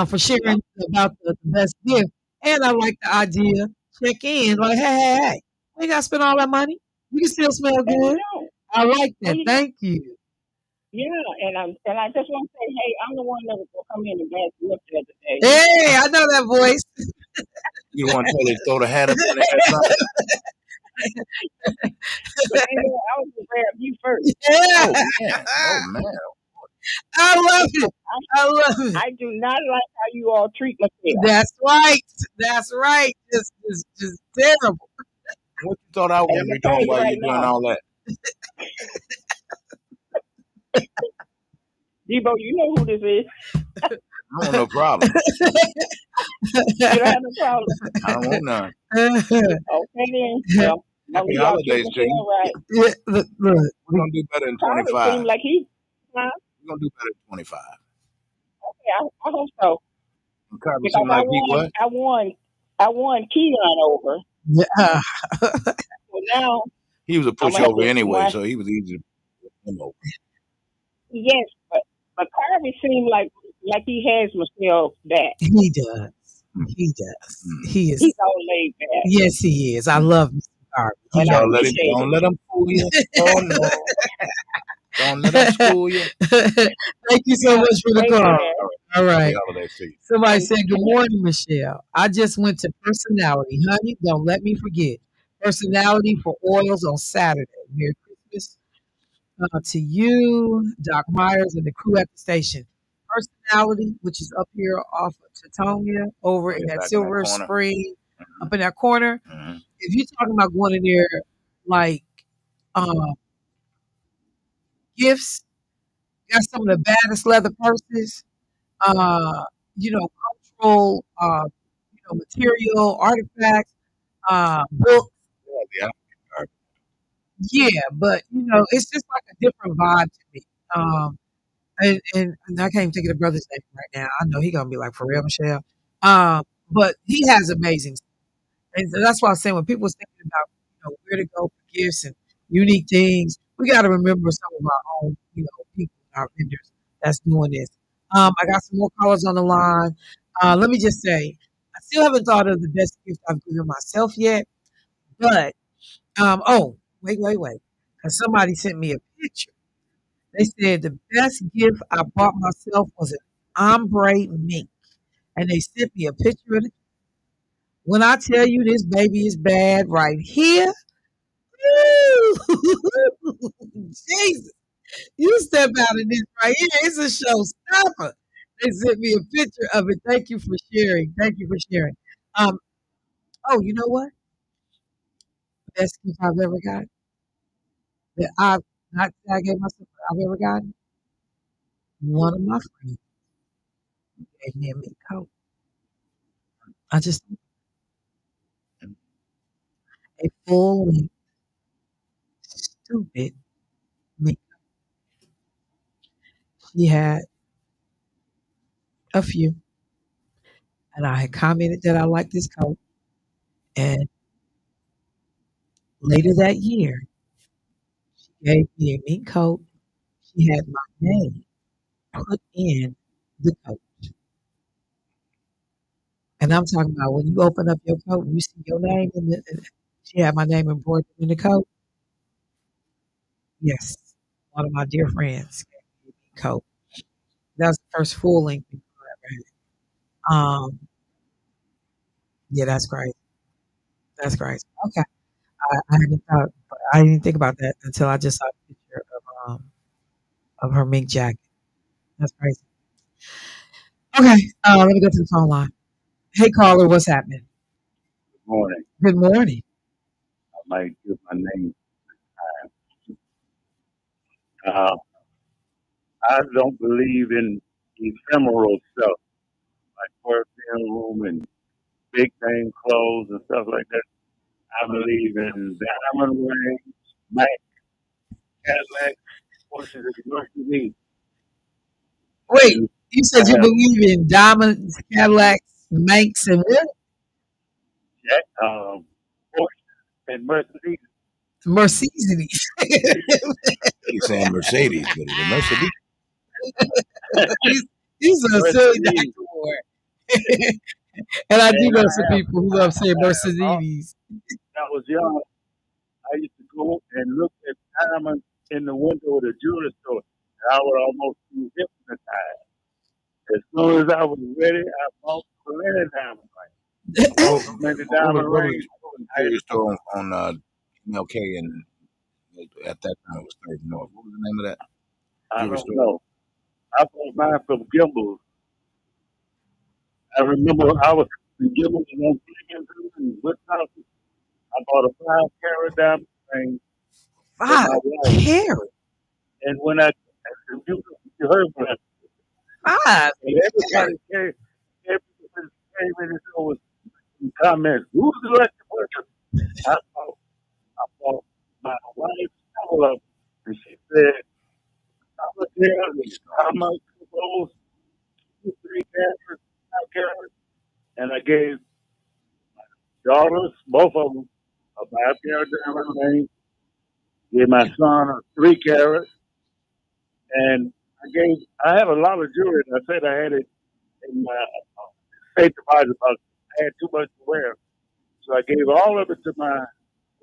S8: for
S4: Yeah.
S8: sharing about the best gift. And I like the idea. Check in like, hey, we got to spend all that money. You can still smell
S4: No, you
S8: good.
S4: don't.
S8: I like
S4: No,
S8: that.
S4: you don't.
S8: Thank you.
S4: Yeah, and I just want to say, hey, I'm the one that was gonna come in and back you up the other day.
S8: Hey, I know that voice.
S3: You want to tell her to throw the hat up in the air something?
S4: But anyway, I was gonna grab you first.
S3: Oh
S8: Yeah.
S3: man. Oh man.
S1: I love it. I love it.
S4: I do not like how you all treat myself.
S1: That's right. That's right. Just terrible.
S3: What you thought I was
S4: And
S3: gonna
S4: I'm gonna
S3: be
S4: tell
S3: doing
S4: you
S3: while
S4: right
S3: you doing
S4: now,
S3: all that?
S4: Debo, you know who this is.
S3: I don't have no problem.
S4: You don't have no problem.
S3: I don't want none.
S4: Okay then. Well, as long
S3: Happy
S4: as y'all treat
S3: holidays to you.
S4: Michelle right.
S1: Yeah, look,
S3: We're gonna do better than
S4: Carver
S3: 25.
S4: seemed like he, huh?
S3: We're gonna do better than 25.
S4: Okay, I hope so.
S3: And Carter
S4: Because
S3: seemed like he what?
S4: I won Keon over.
S1: yeah.
S4: So now
S3: He was a
S4: I'm gonna have
S3: pushover
S4: to
S3: anyway,
S4: watch.
S3: so he was easy to put him over.
S4: Yes, but Carver seemed like he has Michelle back.
S1: He does.
S3: Mm.
S1: He does.
S3: Mm.
S1: He is.
S4: He's all laid back,
S1: Yes, he is. I love Mr. Garvey.
S4: and
S1: He
S4: I
S3: Don't
S1: is.
S3: let him.
S4: appreciate
S3: Don't
S4: it.
S3: let him fool you. Oh no! Don't let him school you.
S1: Thank you so much for the
S4: Thank you,
S1: call.
S4: Dad.
S3: All right.
S1: All
S3: Happy
S1: right.
S3: holidays to you.
S1: Somebody
S4: And
S1: said, Good morning, Michelle. I just went to personality. Honey, don't let me forget. Personality for oils on Saturday. Merry Christmas to you, Doc Myers, and the crew at the station. Personality, which is up here off of Teutonia, over
S3: Oh
S1: in
S3: yeah,
S1: that
S3: back in that
S1: Silver
S3: corner.
S1: Spring,
S3: Mm-hmm.
S1: up in that corner.
S3: Mm-hmm.
S1: If you're talking about going in there like uh, gifts, got some of the baddest leather purses, uh, cultural, material, artifacts, books.
S3: Yeah, yeah.
S1: Yeah, but it's just like a different vibe to me. And I can't even think of the brother's name right now. I know he gonna be like for real, Michelle. But he has amazing, and so that's why I'm saying when people are thinking about where to go for gifts and unique things, we got to remember some of our own people, our vendors that's doing this. I got some more callers on the line. Let me just say, I still haven't thought of the best gift I've given myself yet, but oh, wait, because somebody sent me a picture. They said the best gift I bought myself was an ombre mink, and they sent me a picture of it. When I tell you this baby is bad right here, Jesus, you step out of this right here. It's a showstopper. They sent me a picture of it. Thank you for sharing. Thank you for sharing. Um, oh, you know what? Best gift I've ever got that I've not that I gave myself I've ever gotten. One of my friends gave me a mink coat. I just a full length, stupid mink. She had a few, and I had commented that I liked this coat. And later that year, she gave me a mink coat. She had my name put in the coat. And I'm talking about when you open up your coat and you see your name in she had my name embroidered in the coat. Yes. One of my dear friends gave me a mink coat. That was the first full length mink coat I ever had. Yeah, that's great. That's great. Okay. I didn't think about that until I just saw the picture of her mink jacket. That's crazy. Okay, let me go to the phone line. Hey, caller, what's happening?
S9: Good morning.
S1: Good morning.
S9: I might give my name. Uh, I don't believe in ephemeral stuff like perfume and big name clothes and stuff like that. I believe in diamond rings, Mac, Cadillac, Porsches, and Mercedes.
S1: Wait,
S9: And
S1: you
S9: I
S1: said you
S9: have
S1: believe in diamonds, Cadillacs, Manx, and what?
S9: Porsche and Mercedes.
S1: Mercedes.
S3: He's saying Mercedes, but it's a Mercedes.
S1: he's, he's a silly
S9: Mercedes.
S1: Dr. Ward. And I do
S9: And
S1: know some people who love saying
S9: I
S1: Mercedes.
S9: I was young. I used to go and look at diamonds in the window of the jewelry store. And I would almost be hypnotized. As soon as I was ready, I bought plenty diamond rings. I bought
S3: What,
S9: so many diamond
S3: what was
S9: rings.
S3: the
S9: I
S3: jewelry store on MLK and at that time it was Third North. What was the name of that
S9: I
S3: jewelry
S9: don't
S3: store?
S9: know. I bought mine from Gimbals. I remember I was in Gimbals on Flemington in Wisconsin. I bought a 5 carat diamond ring for
S1: Five
S9: my wife.
S1: carats.
S9: And when you heard when I,
S1: Five
S9: and everybody
S1: carats.
S9: came in and was some comments. Who's the elected worker? I bought my wife all of them. And she said, how much carats? How much for those 2, 3 carats, 5 carats? And I gave daughters, both of them, a 5 carat diamond ring. Gave my son a 3 carat, and I have a lot of jewelry. And I said I had it in my safe deposit box. I had too much to wear, so I gave all of it to my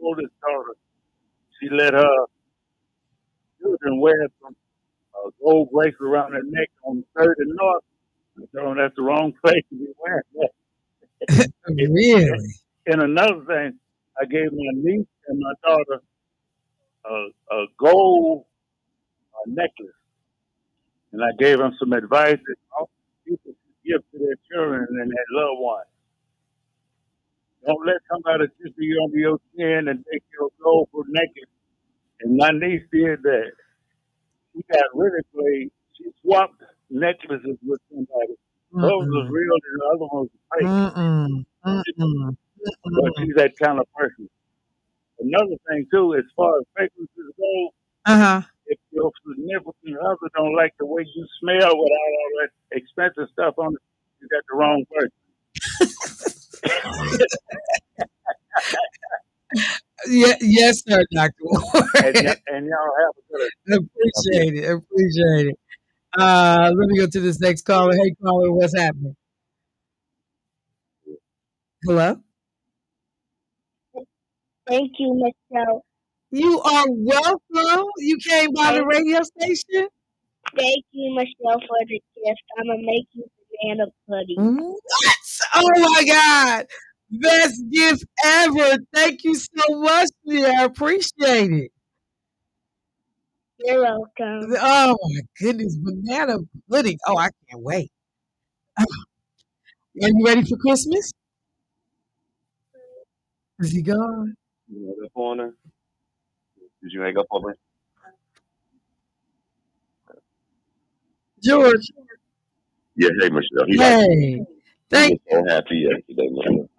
S9: oldest daughter. She let her children wear some gold bracelet around her neck on Third and North. I told them that's the wrong place to be wearing that. It,
S1: Really?
S9: and another thing, I gave my niece and my daughter a gold necklace, and I gave them some advice that all people should give to their children and their loved ones. Don't let somebody just be under your chin and take your gold for naked. And my niece did that. She got really played. She swapped necklaces with somebody. Those was
S1: Mm-mm.
S9: real and the other ones was fake.
S1: Mm-mm. Mm-mm.
S9: But
S1: Mm-mm.
S9: she's that kind of person. Another thing too, as far as fragrances go,
S1: Uh-huh.
S9: if your significant other don't like the way you smell without all that expensive stuff on it, you got the wrong person.
S1: Yeah, yes, sir, Dr. Ward.
S9: And y'all have a good
S1: Appreciate it. Appreciate it. Let me go to this next caller. Hey, caller, what's happening? Hello?
S8: Thank you, Michelle.
S1: You are welcome. You came by the radio station?
S8: Thank you, Michelle, for the gift. I'm gonna make you banana pudding.
S1: What? Oh my God. Best gift ever. Thank you so much, dear. I appreciate it.
S8: You're welcome.
S1: Oh my goodness. Banana pudding. Oh, I can't wait. Are you ready for Christmas? Is he gone?
S10: You know that corner? Did you hang up on me?
S1: George,
S10: Yeah, hey Michelle.
S1: hey.
S10: He
S1: Thank
S10: was so happy yesterday, Michelle.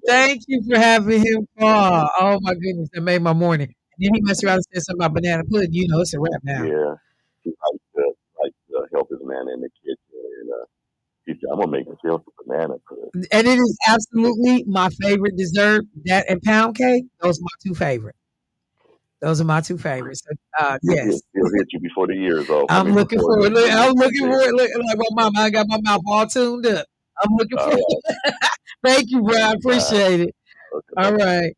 S1: Thank you for having him call. Oh my goodness, that made my morning. And then he messed around and said something about banana pudding. You know, it's a wrap now.
S10: Yeah. He likes to help his man in the kitchen and he said, I'm gonna make himself some banana pudding.
S1: And it is absolutely my favorite dessert. That and pound cake. Those are my two favorite. Those are my two favorites. Yes,
S10: He'll hit you before the year is over.
S1: I'm looking
S10: Before
S1: forward.
S10: New
S1: I'm
S10: Year's
S1: looking
S10: Day.
S1: forward. Look like my mama. I got my mouth all tuned up. I'm looking
S10: All
S1: forward.
S10: right.
S1: Thank you, bro. I appreciate it.
S10: Okay,
S1: All
S10: bye-bye.
S1: right.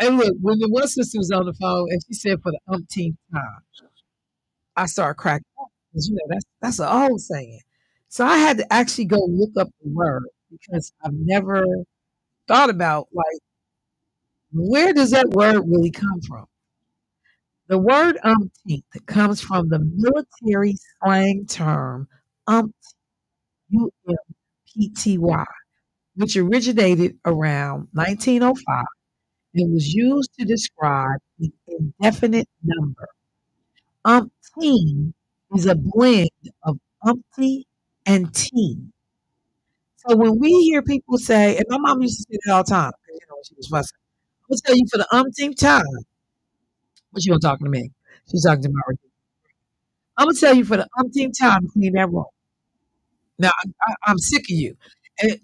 S1: And look, when the one sister was on the phone and she said for the umpteenth time, I started cracking up because you know that's an old saying. So I had to actually go look up the word because I've never thought about like where does that word really come from? The word umpteenth comes from the military slang term umpt, UMPTY, which originated around 1905 and was used to describe the indefinite number. Umpteen is a blend of umpty and teen. So when we hear people say, and my mom used to say it all the time, because you know when she was fussing, I'm gonna tell you for the umpteenth time, but she was talking to me. She's talking to my I'm gonna tell you for the umpteenth time to clean that room. Now I'm sick of you. And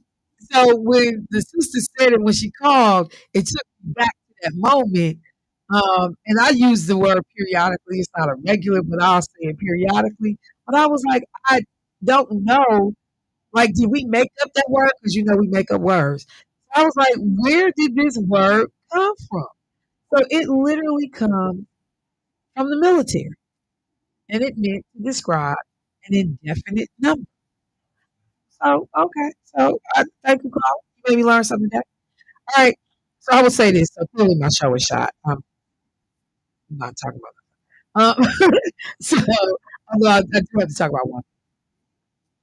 S1: so when the sister said it when she called, it took me back to that moment. And I use the word periodically. It's not a regular, but I'll say it periodically. But I was like, I don't know. Like, did we make up that word? Because you know we make up words. So I was like, where did this word come from? So it literally comes from the military, and it meant to describe an indefinite number. So okay, so thank you, Carl. You made me learn something today. All right. So I will say this. So clearly my show is shot. I'm not talking about that. So although I do have to talk about one.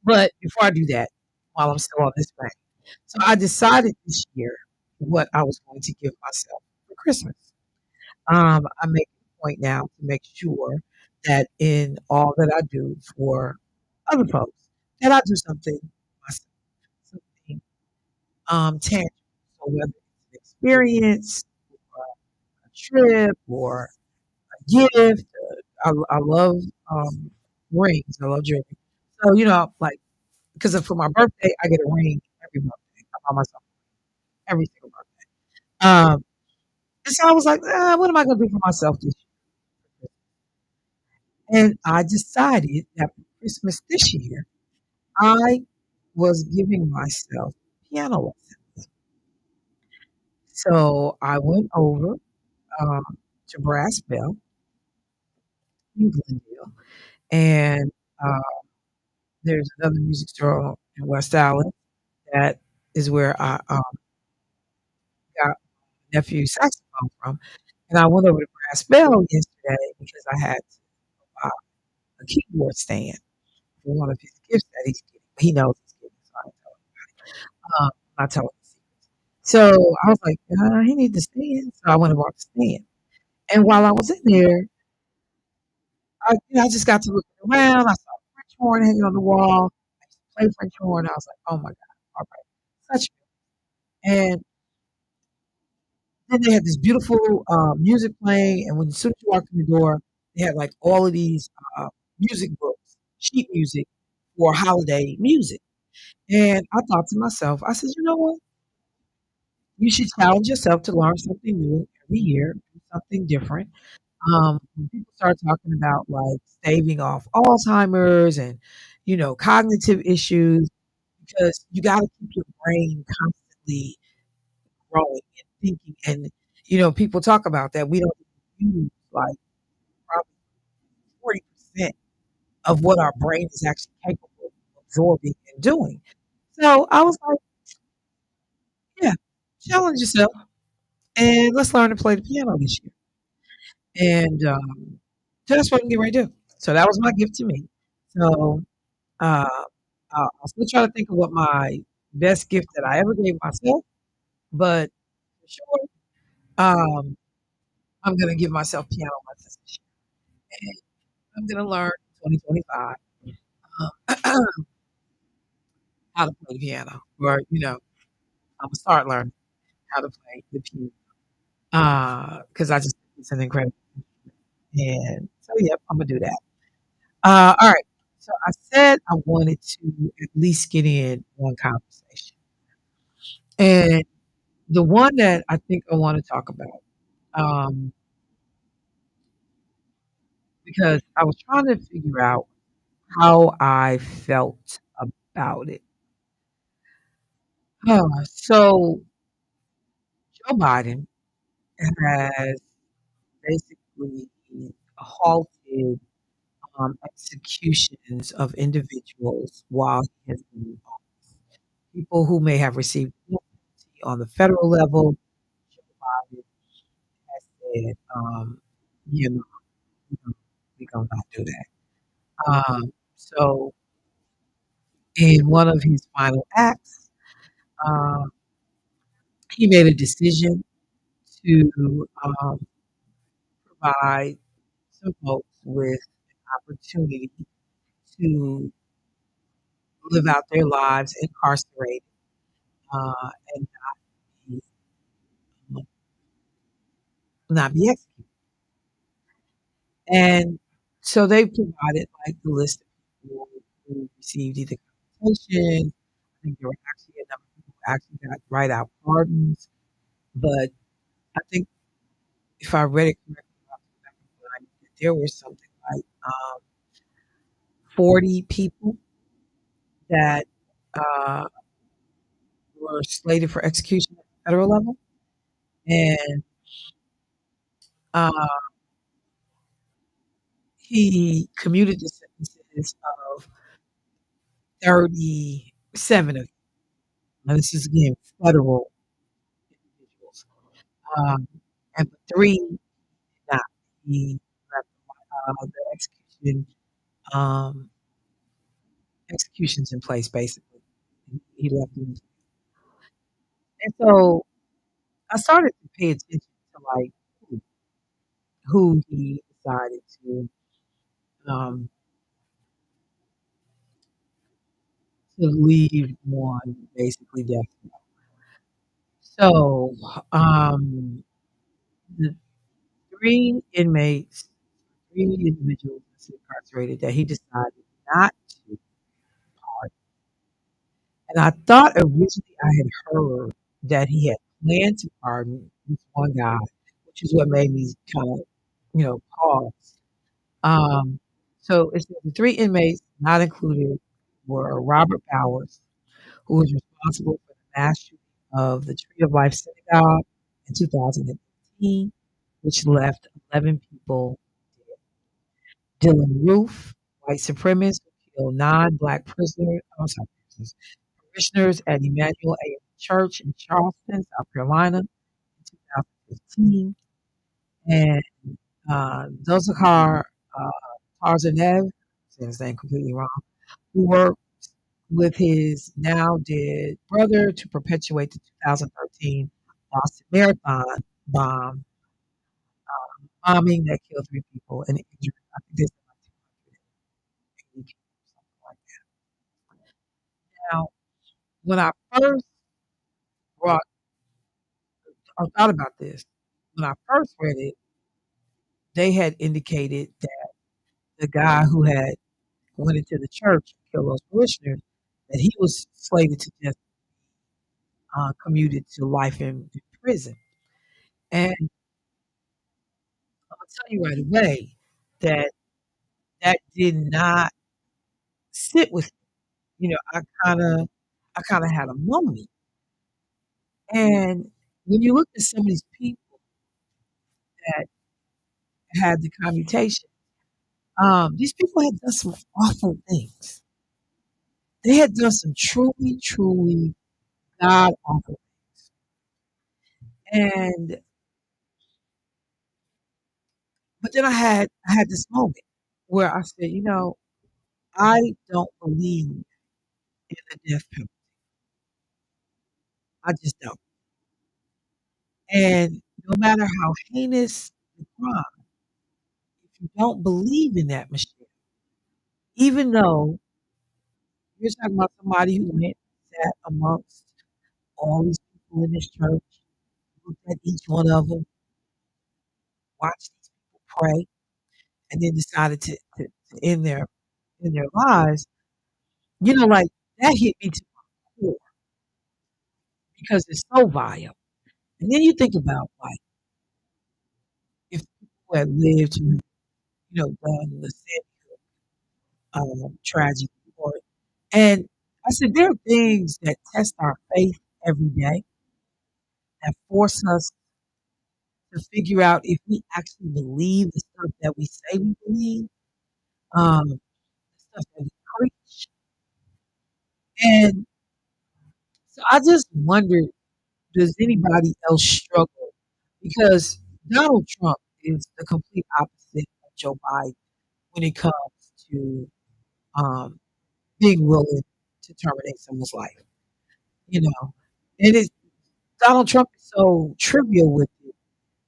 S1: But before I do that, while I'm still on this vein, so I decided this year what I was going to give myself for Christmas. I make it a point now to make sure that in all that I do for other folks, that I do something myself, something tangible. So whether it's an experience, or a trip, or a gift, I love rings. I love jewelry. So like because for my birthday, I get a ring every birthday. I buy myself every single birthday. And so I was like, what am I going to do for myself this year? And I decided that for Christmas this year, I was giving myself piano lessons. So I went over to Brass Bell in Glendale, and uh, there's another music store in West Allen that is where I got my nephew's saxophone from. And I went over to Brass Bell yesterday because I had to buy a keyboard stand for one of his gifts that he's getting. He knows he's getting, so I tell him. I'm not telling the secrets. So I was like, he needs the stand. So I went and bought the stand. And while I was in there, I just got to looking around. I saw a French horn hanging on the wall. I used to play French horn. I was like, oh my God, all right. Such and then they had this beautiful music playing. And as soon as you walked in the door, they had like all of these music books, sheet music for holiday music. And I thought to myself, I said, you know what? You should challenge yourself to learn something new every year, do something different. When people start talking about like staving off Alzheimer's and cognitive issues, because you got to keep your brain constantly growing and thinking. And people talk about that we don't use like probably 40% of what our brain is actually capable of absorbing and doing. So I was like, yeah, challenge yourself and let's learn to play the piano this year. And so that's what I'm getting ready to do. So that was my gift to me. So uh, I'll still try to think of what my best gift that I ever gave myself, but for sure, um, I'm going to give myself piano lessons this year. And I'm going to learn 2025 uh, how to play the piano, or I'm gonna start learning how to play the piano because I just think it's an incredible. And so, yep, I'm gonna do that. All right. So I said I wanted to at least get in one conversation. And the one that I think I want to talk about, um, because I was trying to figure out how I felt about it. So Joe Biden has basically halted executions of individuals while he has been in office. People who may have received immunity on the federal level, Joe Biden has said, you know, we're going to not do that. So, in one of his final acts, um, he made a decision to provide some folks with an opportunity to live out their lives incarcerated and be, not be executed. And so they provided like the list of people who received either compensation. I think there were actually a number of people who actually got write out pardons. But I think if I read it correctly, there were something like 40 people that uh, were slated for execution at the federal level. And uh, he commuted the sentences of 37 of them. Now, this is again federal individuals. Um, and for three, not. He left the execution executions in place, basically. He left them. And so I started to pay attention to like who, who he decided um, to leave on basically death. So um, the three inmates, three individuals incarcerated that he decided not to pardon. And I thought originally I had heard that he had planned to pardon this one guy, which is what made me kind of, pause. Um, so it's the three inmates not included were Robert Bowers, who was responsible for the mass shooting of the Tree of Life Synagogue in 2018, which left 11 people dead. Dylan Roof, white supremacist, who killed nine black prisoners, oh, sorry, parishioners at Emmanuel A. Church in Charleston, South Carolina in 2015. And Zohar Tarzanev, saying his name completely wrong, who worked with his now dead brother to perpetuate the 2013 Boston Marathon bomb, bombing that killed three people and injured, I think there's like 280 people, something like that. Now, when I first brought or thought about this, when I first read it, they had indicated that the guy who had went into the church and killed those parishioners, that he was slated to just commuted to life in prison. And I'll tell you right away that that did not sit with me. I kind of had a moment. And when you look at some of these people that had the commutation, these people had done some awful things. They had done some truly, truly god awful things. And but then I had this moment where I said, I don't believe in the death penalty. I just don't. And no matter how heinous the crime, if you don't believe in that machine, even though you're talking about somebody who went and sat amongst all these people in this church, looked at each one of them, watched these people pray, and then decided to end their lives, like that hit me to my core because it's so vile. And then you think about like if people had lived who, done the same tragedy or and I said there are things that test our faith every day that force us to figure out if we actually believe the stuff that we say we believe, the stuff that we preach. And so I just wondered, does anybody else struggle? Because Donald Trump is the complete opposite of Joe Biden when it comes to um, being willing to terminate someone's life, you know. And Donald Trump is so trivial with it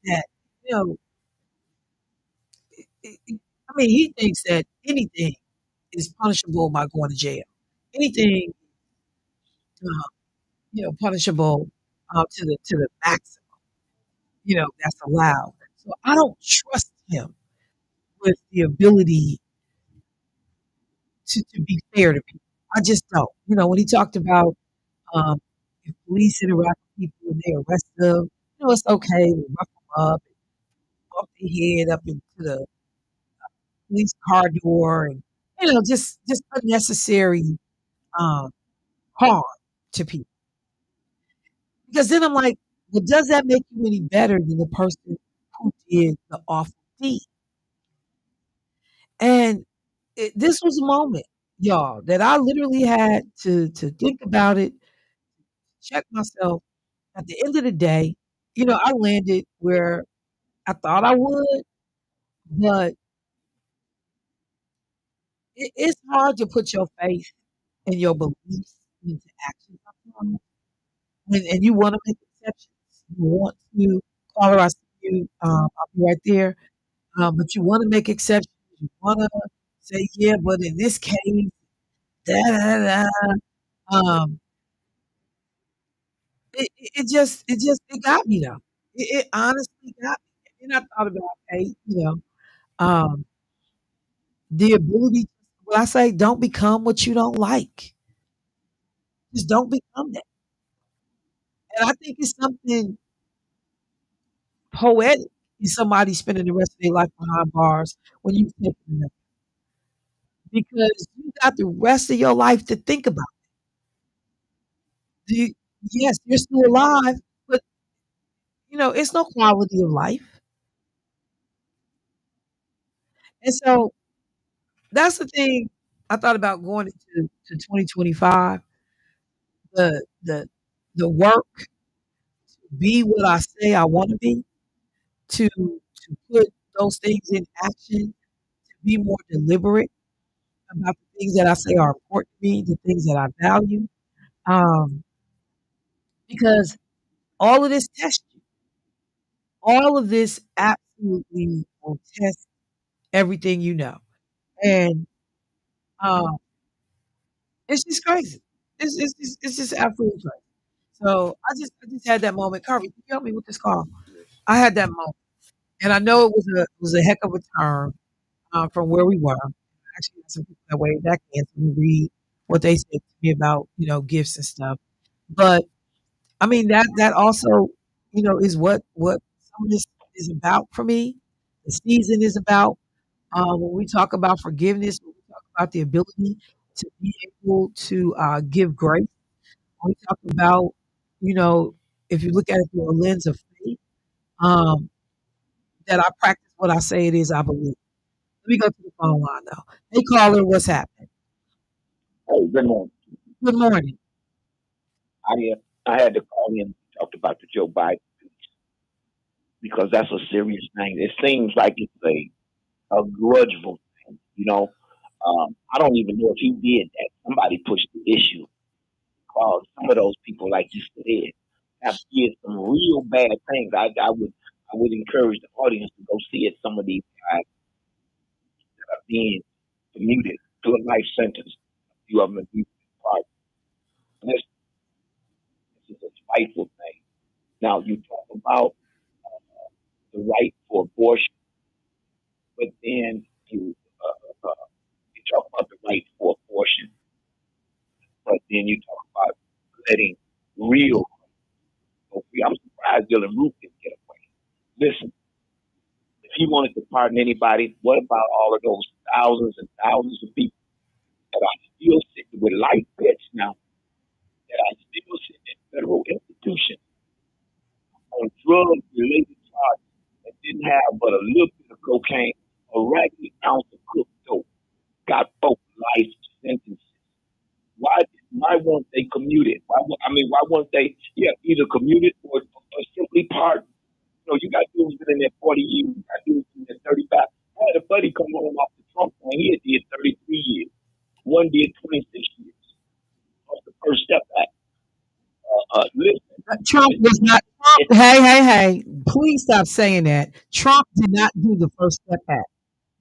S1: that, you know, I mean, he thinks that anything is punishable by going to jail. Anything, uh, punishable to the maximum, that's allowed. So I don't trust him with the ability to be fair to people. I just don't. When he talked about if police interact with people and they arrest them, it's okay. We rough them up, bump their head up into the police car door, and just unnecessary um, harm to people. Because then I'm like, well, does that make you any better than the person who did the awful deed? And this was a moment, y'all, that I literally had to think about it, check myself. At the end of the day, I landed where I thought I would, but it's hard to put your faith
S11: and your beliefs into action sometimes. And you want to make exceptions. You want to, caller, I see you, I'll be right there. But you want to make exceptions. You want to say, yeah, but in this case, da da da. Um, it got me though. It honestly got me. And I thought about, hey, um, the ability. When I say, don't become what you don't like, just don't become that. And I think it's something poetic in somebody spending the rest of their life behind bars when you take it, because you got the rest of your life to think about. Do you, yes, you're still alive, but it's no quality of life. And so that's the thing I thought about going into 2025. The work, be what I say I want to be, to put those things in action, to be more deliberate about the things that I say are important to me, the things that I value. Um, because all of this tests you. All of this absolutely will test everything you know. And um, it's just crazy. It's just absolutely crazy. So I just had that moment. Carly, can you help me with this call? I had that moment, and I know it was a heck of a turn from where we were. Actually, had some people that way back in to read what they said to me about gifts and stuff. But I mean that also is what some of this is about for me. The season is about. When we talk about forgiveness, when we talk about the ability to be able to give grace, when we talk about, you know, if you look at it through a lens of faith, um, that I practice what I say it is, I believe. Let me go to the phone line though. Hey, caller, what's happening?
S12: Hey, good morning.
S11: Good morning.
S12: I had to call in and talk about the Joe Biden because that's a serious thing. It seems like it's a grudgeful thing, I don't even know if he did that. Somebody pushed the issue because some of those people, like you said, have did some real bad things. I would encourage the audience to go see it. Some of these guys are being commuted to a life sentence. A few of them have been pardoned. And this is a spiteful thing. Now you talk about the right for abortion, but then you talk about the right for abortion, but then you talk about letting real go free. I'm surprised Dylan Roof didn't get away. Listen, if he wanted to pardon anybody, what about all of those thousands and thousands of people that are still sitting with life beds now, that are still sitting in federal institutions on drug-related charges that didn't have but a little bit of cocaine, a raggedy ounce of cooked dope, got both life sentences? Why won't they commute it? Why won't they either commute it or simply pardon? You got dudes been in there 40 years, you got dudes been in there 35. I had a buddy come home off the Trump and he had did 33 years. One did 26 years. Off the First Step Act. Listen.
S11: Trump was not Trump. Hey. Please stop saying that. Trump did not do the First Step Act.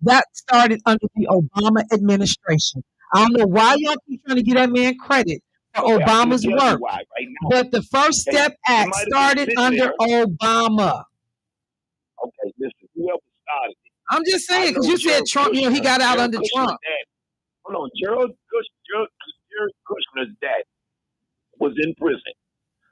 S11: That started under the Obama administration. I don't know why y'all keep trying to give that man credit for
S12: Okay, I'm
S11: Obama's
S12: tell you
S11: work,
S12: why right now.
S11: but the First
S12: Okay,
S11: Step Act started under Obama.
S12: Okay, listen, whoever started it.
S11: I'm just saying, because you said Trump, he got out under Trump.
S12: Hold on, Jared Kushner's dad was in prison.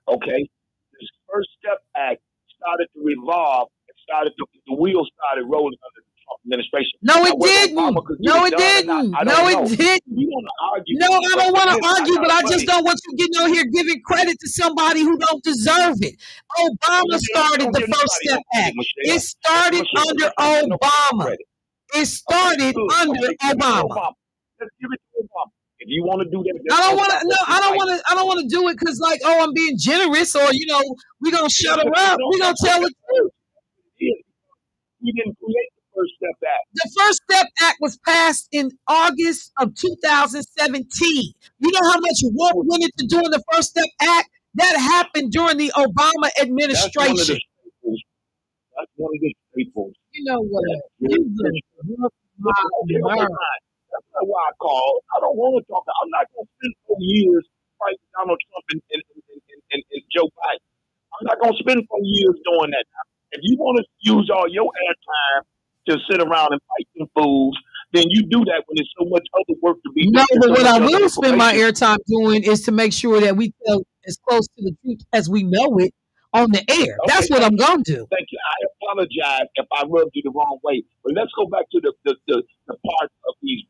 S12: Okay, this First Step Act started to revolve. The wheels started rolling under the Trump administration.
S11: No, it didn't. No, it didn't. No, it didn't.
S12: You want to argue?
S11: No, I don't want to argue, but I just don't want you getting on here giving credit to somebody who don't deserve it. Obama started the First Step Act. It started under Obama. It started under Obama.
S12: Let's give it to Obama. If you want to do that,
S11: I don't want to. No, I don't want to do it because, like, oh, I'm being generous, or we're gonna shut her up. We're gonna tell the truth.
S12: He didn't create First Step Act?
S11: The First Step Act was passed in August of 2017. You know how much work went into doing the First Step Act? That happened during the Obama administration.
S12: That's one of the staples.
S11: You know what?
S12: You
S11: just broke my nerve.
S12: That's not why I called. I don't want to talk. I'm not going to spend 4 years fighting Donald Trump and Joe Biden. I'm not going to spend 4 years doing that. If you want to use all your airtime to sit around and fight them fools, then you do that when there's so much other work to be done.
S11: No, but what I will spend my airtime doing is to make sure that we tell as close to the truth as we know it on the air.
S12: Okay,
S11: that's what I'm going to do.
S12: Thank you. I apologize if I rubbed you the wrong way, but let's go back to the part of these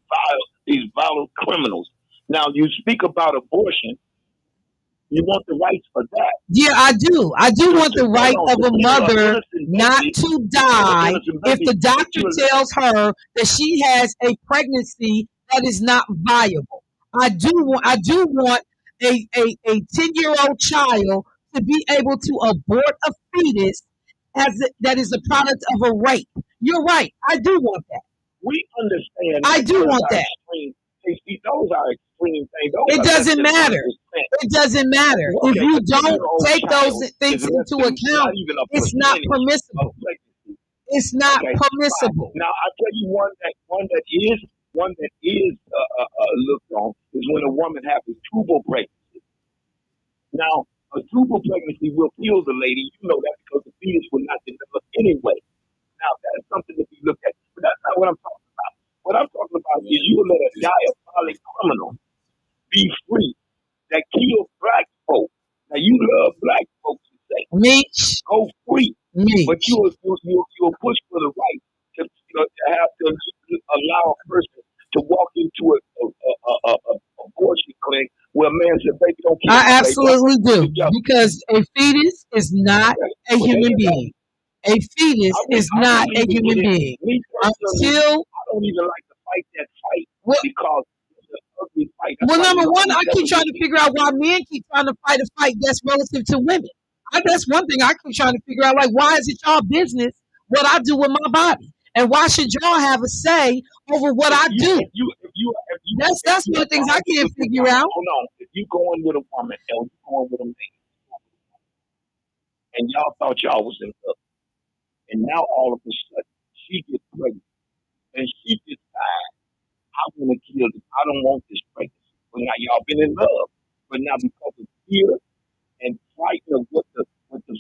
S12: violent criminals. Now, you speak about abortion. You want the rights for that?
S11: Yeah, I do. I do want the right of a mother not to die if the doctor tells her that she has a pregnancy that is not viable. I do want a 10-year-old child to be able to abort a fetus that is a product of a rape. You're right. I do want that.
S12: We understand.
S11: I do want that.
S12: Those are extreme things.
S11: It doesn't matter. It doesn't matter. If you don't take those things into account, it's not permissible. It's not permissible.
S12: Now, I'll tell you one that is looked on is when a woman has a tubal pregnancy. Now, a tubal pregnancy will kill the lady. You know that because the fetus will not develop anyway. Now, that's something to be looked at. But that's not what I'm talking about. What I'm talking about is you let a diabolic criminal be free that kills black folk. Now, you love black folks, you say.
S11: Meech.
S12: Go free.
S11: Meech.
S12: But you'll push for the right to have to allow a person to walk into a abortion clinic where a man said, baby, don't kill me.
S11: I absolutely do. Because a fetus is not a human being. A fetus is not a human being. Until
S12: I don't even like to fight that fight because it's an ugly fight.
S11: Well, number one, I keep trying to figure out why men keep trying to fight a fight that's relative to women. That's one thing I keep trying to figure out. Like, why is it y'all business what I do with my body? And why should y'all have a say over what I do? That's one of the things I can't figure out.
S12: Hold on. If you going with a woman or you going with a man, and y'all thought y'all was in love, and now all of a sudden she gets pregnant and she decides, I want to kill this. I don't want this pregnancy. But now y'all been in love, but now because of fear and fright of what the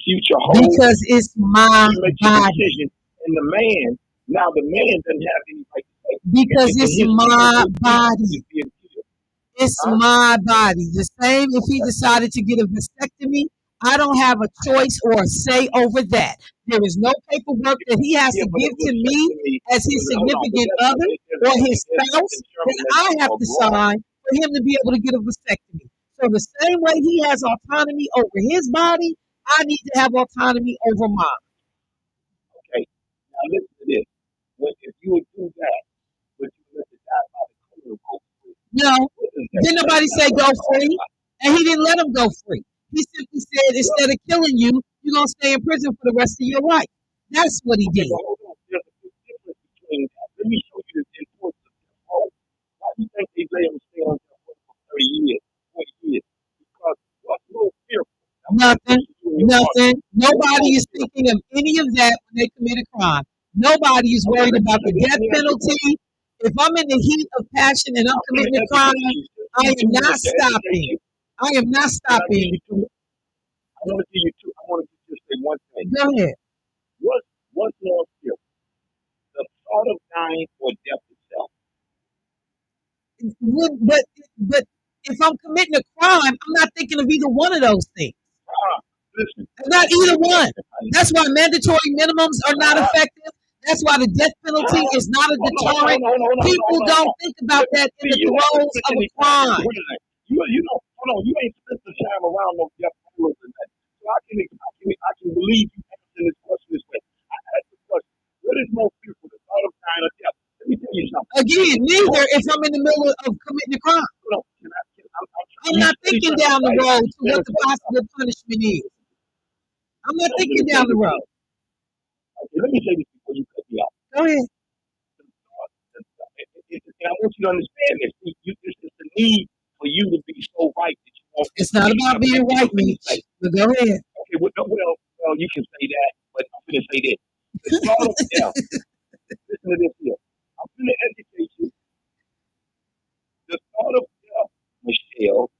S12: future holds,
S11: because it's my
S12: body, and the man doesn't have any right to say
S11: because it's my body. It's my body. The same if he decided to get a vasectomy, I don't have a choice or a say over that. There is no paperwork that he has to give to me as his significant other or his spouse that I have to sign for him to be able to get a vasectomy. So the same way he has autonomy over his body, I need to have autonomy over mine.
S12: Okay. Now listen to this. If you would do that, would you let the diabolic criminal go free?
S11: No. Didn't nobody say go free? And he didn't let him go free. He simply said, instead of killing you, you're going to stay in prison for the rest of your life. That's what he did.
S12: Hold on. There's a big difference between that. Let me show you the importance of this role. Why do you think they let him stay on that role for 30 years, 40 years? Because what's so fearful?
S11: Nothing. Nobody is thinking of any of that when they commit a crime. Nobody is worried about the death penalty. If I'm in the heat of passion and I'm committing a crime, I am not stopping. I am not stopping.
S12: I want to give you two. I want to just say one thing.
S11: Go ahead.
S12: What's more fearful? The thought of dying or death itself?
S11: But if I'm committing a crime, I'm not thinking of either one of those things.
S12: Listen.
S11: Not either one. That's why mandatory minimums are not effective. That's why the death penalty is not a deterrent. People don't think about that in the throes of a crime.
S12: Hold on, you ain't spent the time around no death penalty and that. So I can believe you answering this question this way. I asked the question, what is more fearful, the thought of dying or death? Let me tell you something.
S11: Again, neither if I'm in the middle of committing a crime. I'm not thinking down the road to what the possible punishment is. I'm not thinking down the road.
S12: Okay, let me say this before you cut me off.
S11: Go ahead.
S12: and I want you to understand this. This is the need for you to be so right that you want
S11: It's not about
S12: something
S11: being
S12: that
S11: right,
S12: I'm going to
S11: Meech.
S12: say.
S11: But go ahead.
S12: Okay, well, you can say that, but I'm going to say this. The thought of death, listen to this here. I'm going to educate you. The thought of death, Michelle,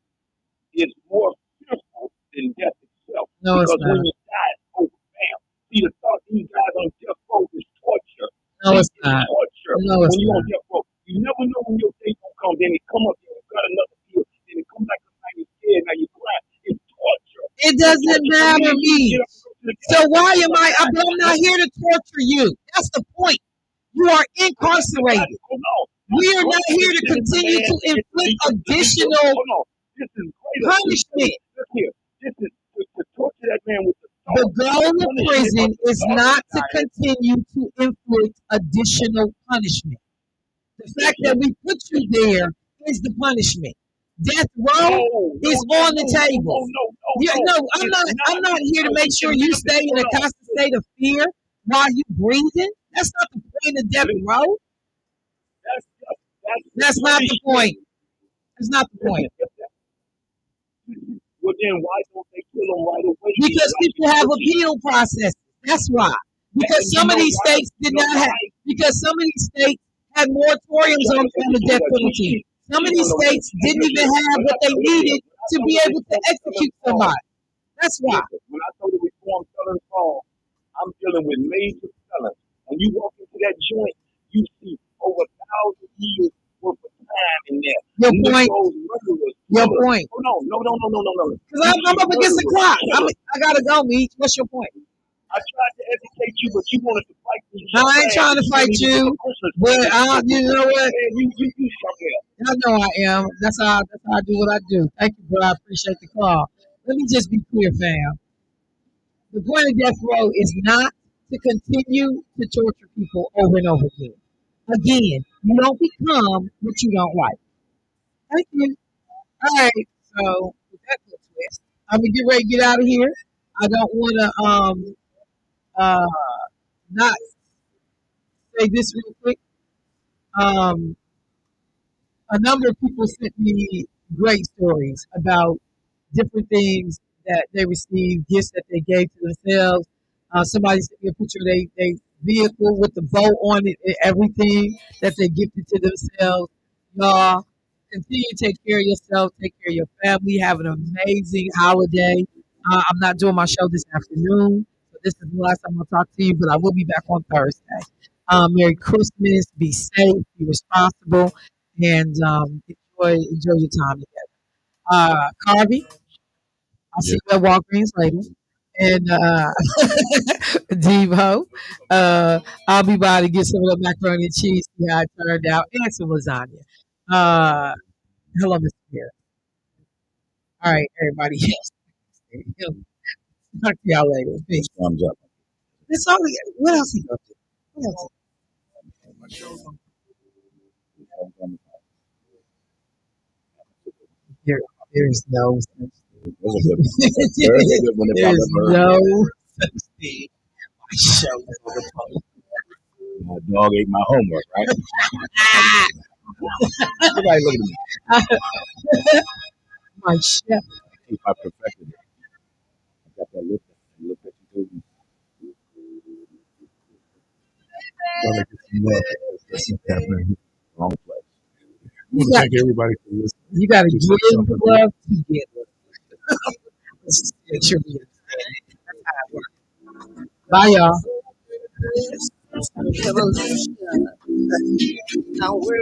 S12: is more fearful than death itself.
S11: No, it's
S12: Because when
S11: not.
S12: you die, it's over, bam. See, the thought these guys on death row is torture.
S11: No,
S12: See,
S11: it's
S12: it's
S11: not.
S12: torture.
S11: No, it's
S12: When you're
S11: not.
S12: on death row, you never know when your day gonna come. Then it come up, then you got another deal, then it come back up, now you're scared, now you cry. It's torture.
S11: It
S12: It's
S11: doesn't
S12: torture for me
S11: matter,
S12: and you to get
S11: Meech.
S12: up and go to the
S11: So
S12: gas
S11: why
S12: station
S11: am
S12: one
S11: I?
S12: time.
S11: I'm not here to torture you. That's the point. You are incarcerated.
S12: Hold on.
S11: We are not here to continue to inflict additional
S12: Hold on. This is greater.
S11: punishment.
S12: Look here. This is to torture that man with the
S11: The
S12: thought.
S11: goal of
S12: Punishment
S11: prison
S12: of the
S11: is
S12: thought
S11: not
S12: of
S11: to
S12: dying.
S11: continue to inflict additional punishment. The fact that we put you there is the punishment. Death row is on the table. Yeah, no, I'm not here to make sure you stay in a constant state of fear while you breathing. That's not the point of death row. That's not the point. That's not the point.
S12: Well, then why don't they kill them right away?
S11: Because people have appeal processes. That's why. Because some of these states did not have. Because some of these states had moratoriums on the death penalty. Some of these states didn't even have what they needed to be able to execute somebody. That's why.
S12: When I told the reform felon fall, I'm dealing with major felons. When you walk into that joint, you see over 1,000 years worth of time in there.
S11: Your point. Your point.
S12: Oh, no.
S11: Because I'm up against the clock. I gotta go, Meech. What's your point?
S12: I tried to educate you, but you wanted to fight me.
S11: I ain't trying to fight you, but you know what? I know I am. That's how I do what I do. Thank you, bro. I appreciate the call. Let me just be clear, fam. The point of death row is not to continue to torture people over and over again. Again, you don't become what you don't like. Thank you. All right. So with that little twist, I'm gonna get ready to get out of here. I don't want to uh not say this real quick. Um, a number of people sent me great stories about different things that they received, gifts that they gave to themselves. Somebody sent me a picture of their vehicle with the bow on it and everything that they gifted to themselves. Y'all, continue to take care of yourself, take care of your family, have an amazing holiday. I'm not doing my show this afternoon, so this is the last time I'll talk to you, but I will be back on Thursday. Merry Christmas, be safe, be responsible, and enjoy your time together. Carvey, I'll see you at Walgreens later. And Devo, I'll be by to get some of the macaroni and cheese, see how it turned out, and some lasagna. Uh, hello, Mr. Pierre. All right, everybody. Yes. Talk to y'all later. Peace.
S3: Thumbs up.
S11: That's all what else he go to? What else? There's no such thing.
S3: There's a good one if I've
S11: There's
S3: ever heard.
S11: no such thing. My show is on the post.
S3: My dog ate my homework, right? Everybody look at me.
S11: My chef.
S3: If I perfected it, I got that look that you gave me. Gonna get some love. That's what's happening. Wrong place. I want to thank everybody for listening.
S11: You got to give love to get love. Let's just make sure we understand. That's how it works. Bye, y'all.
S8: Now where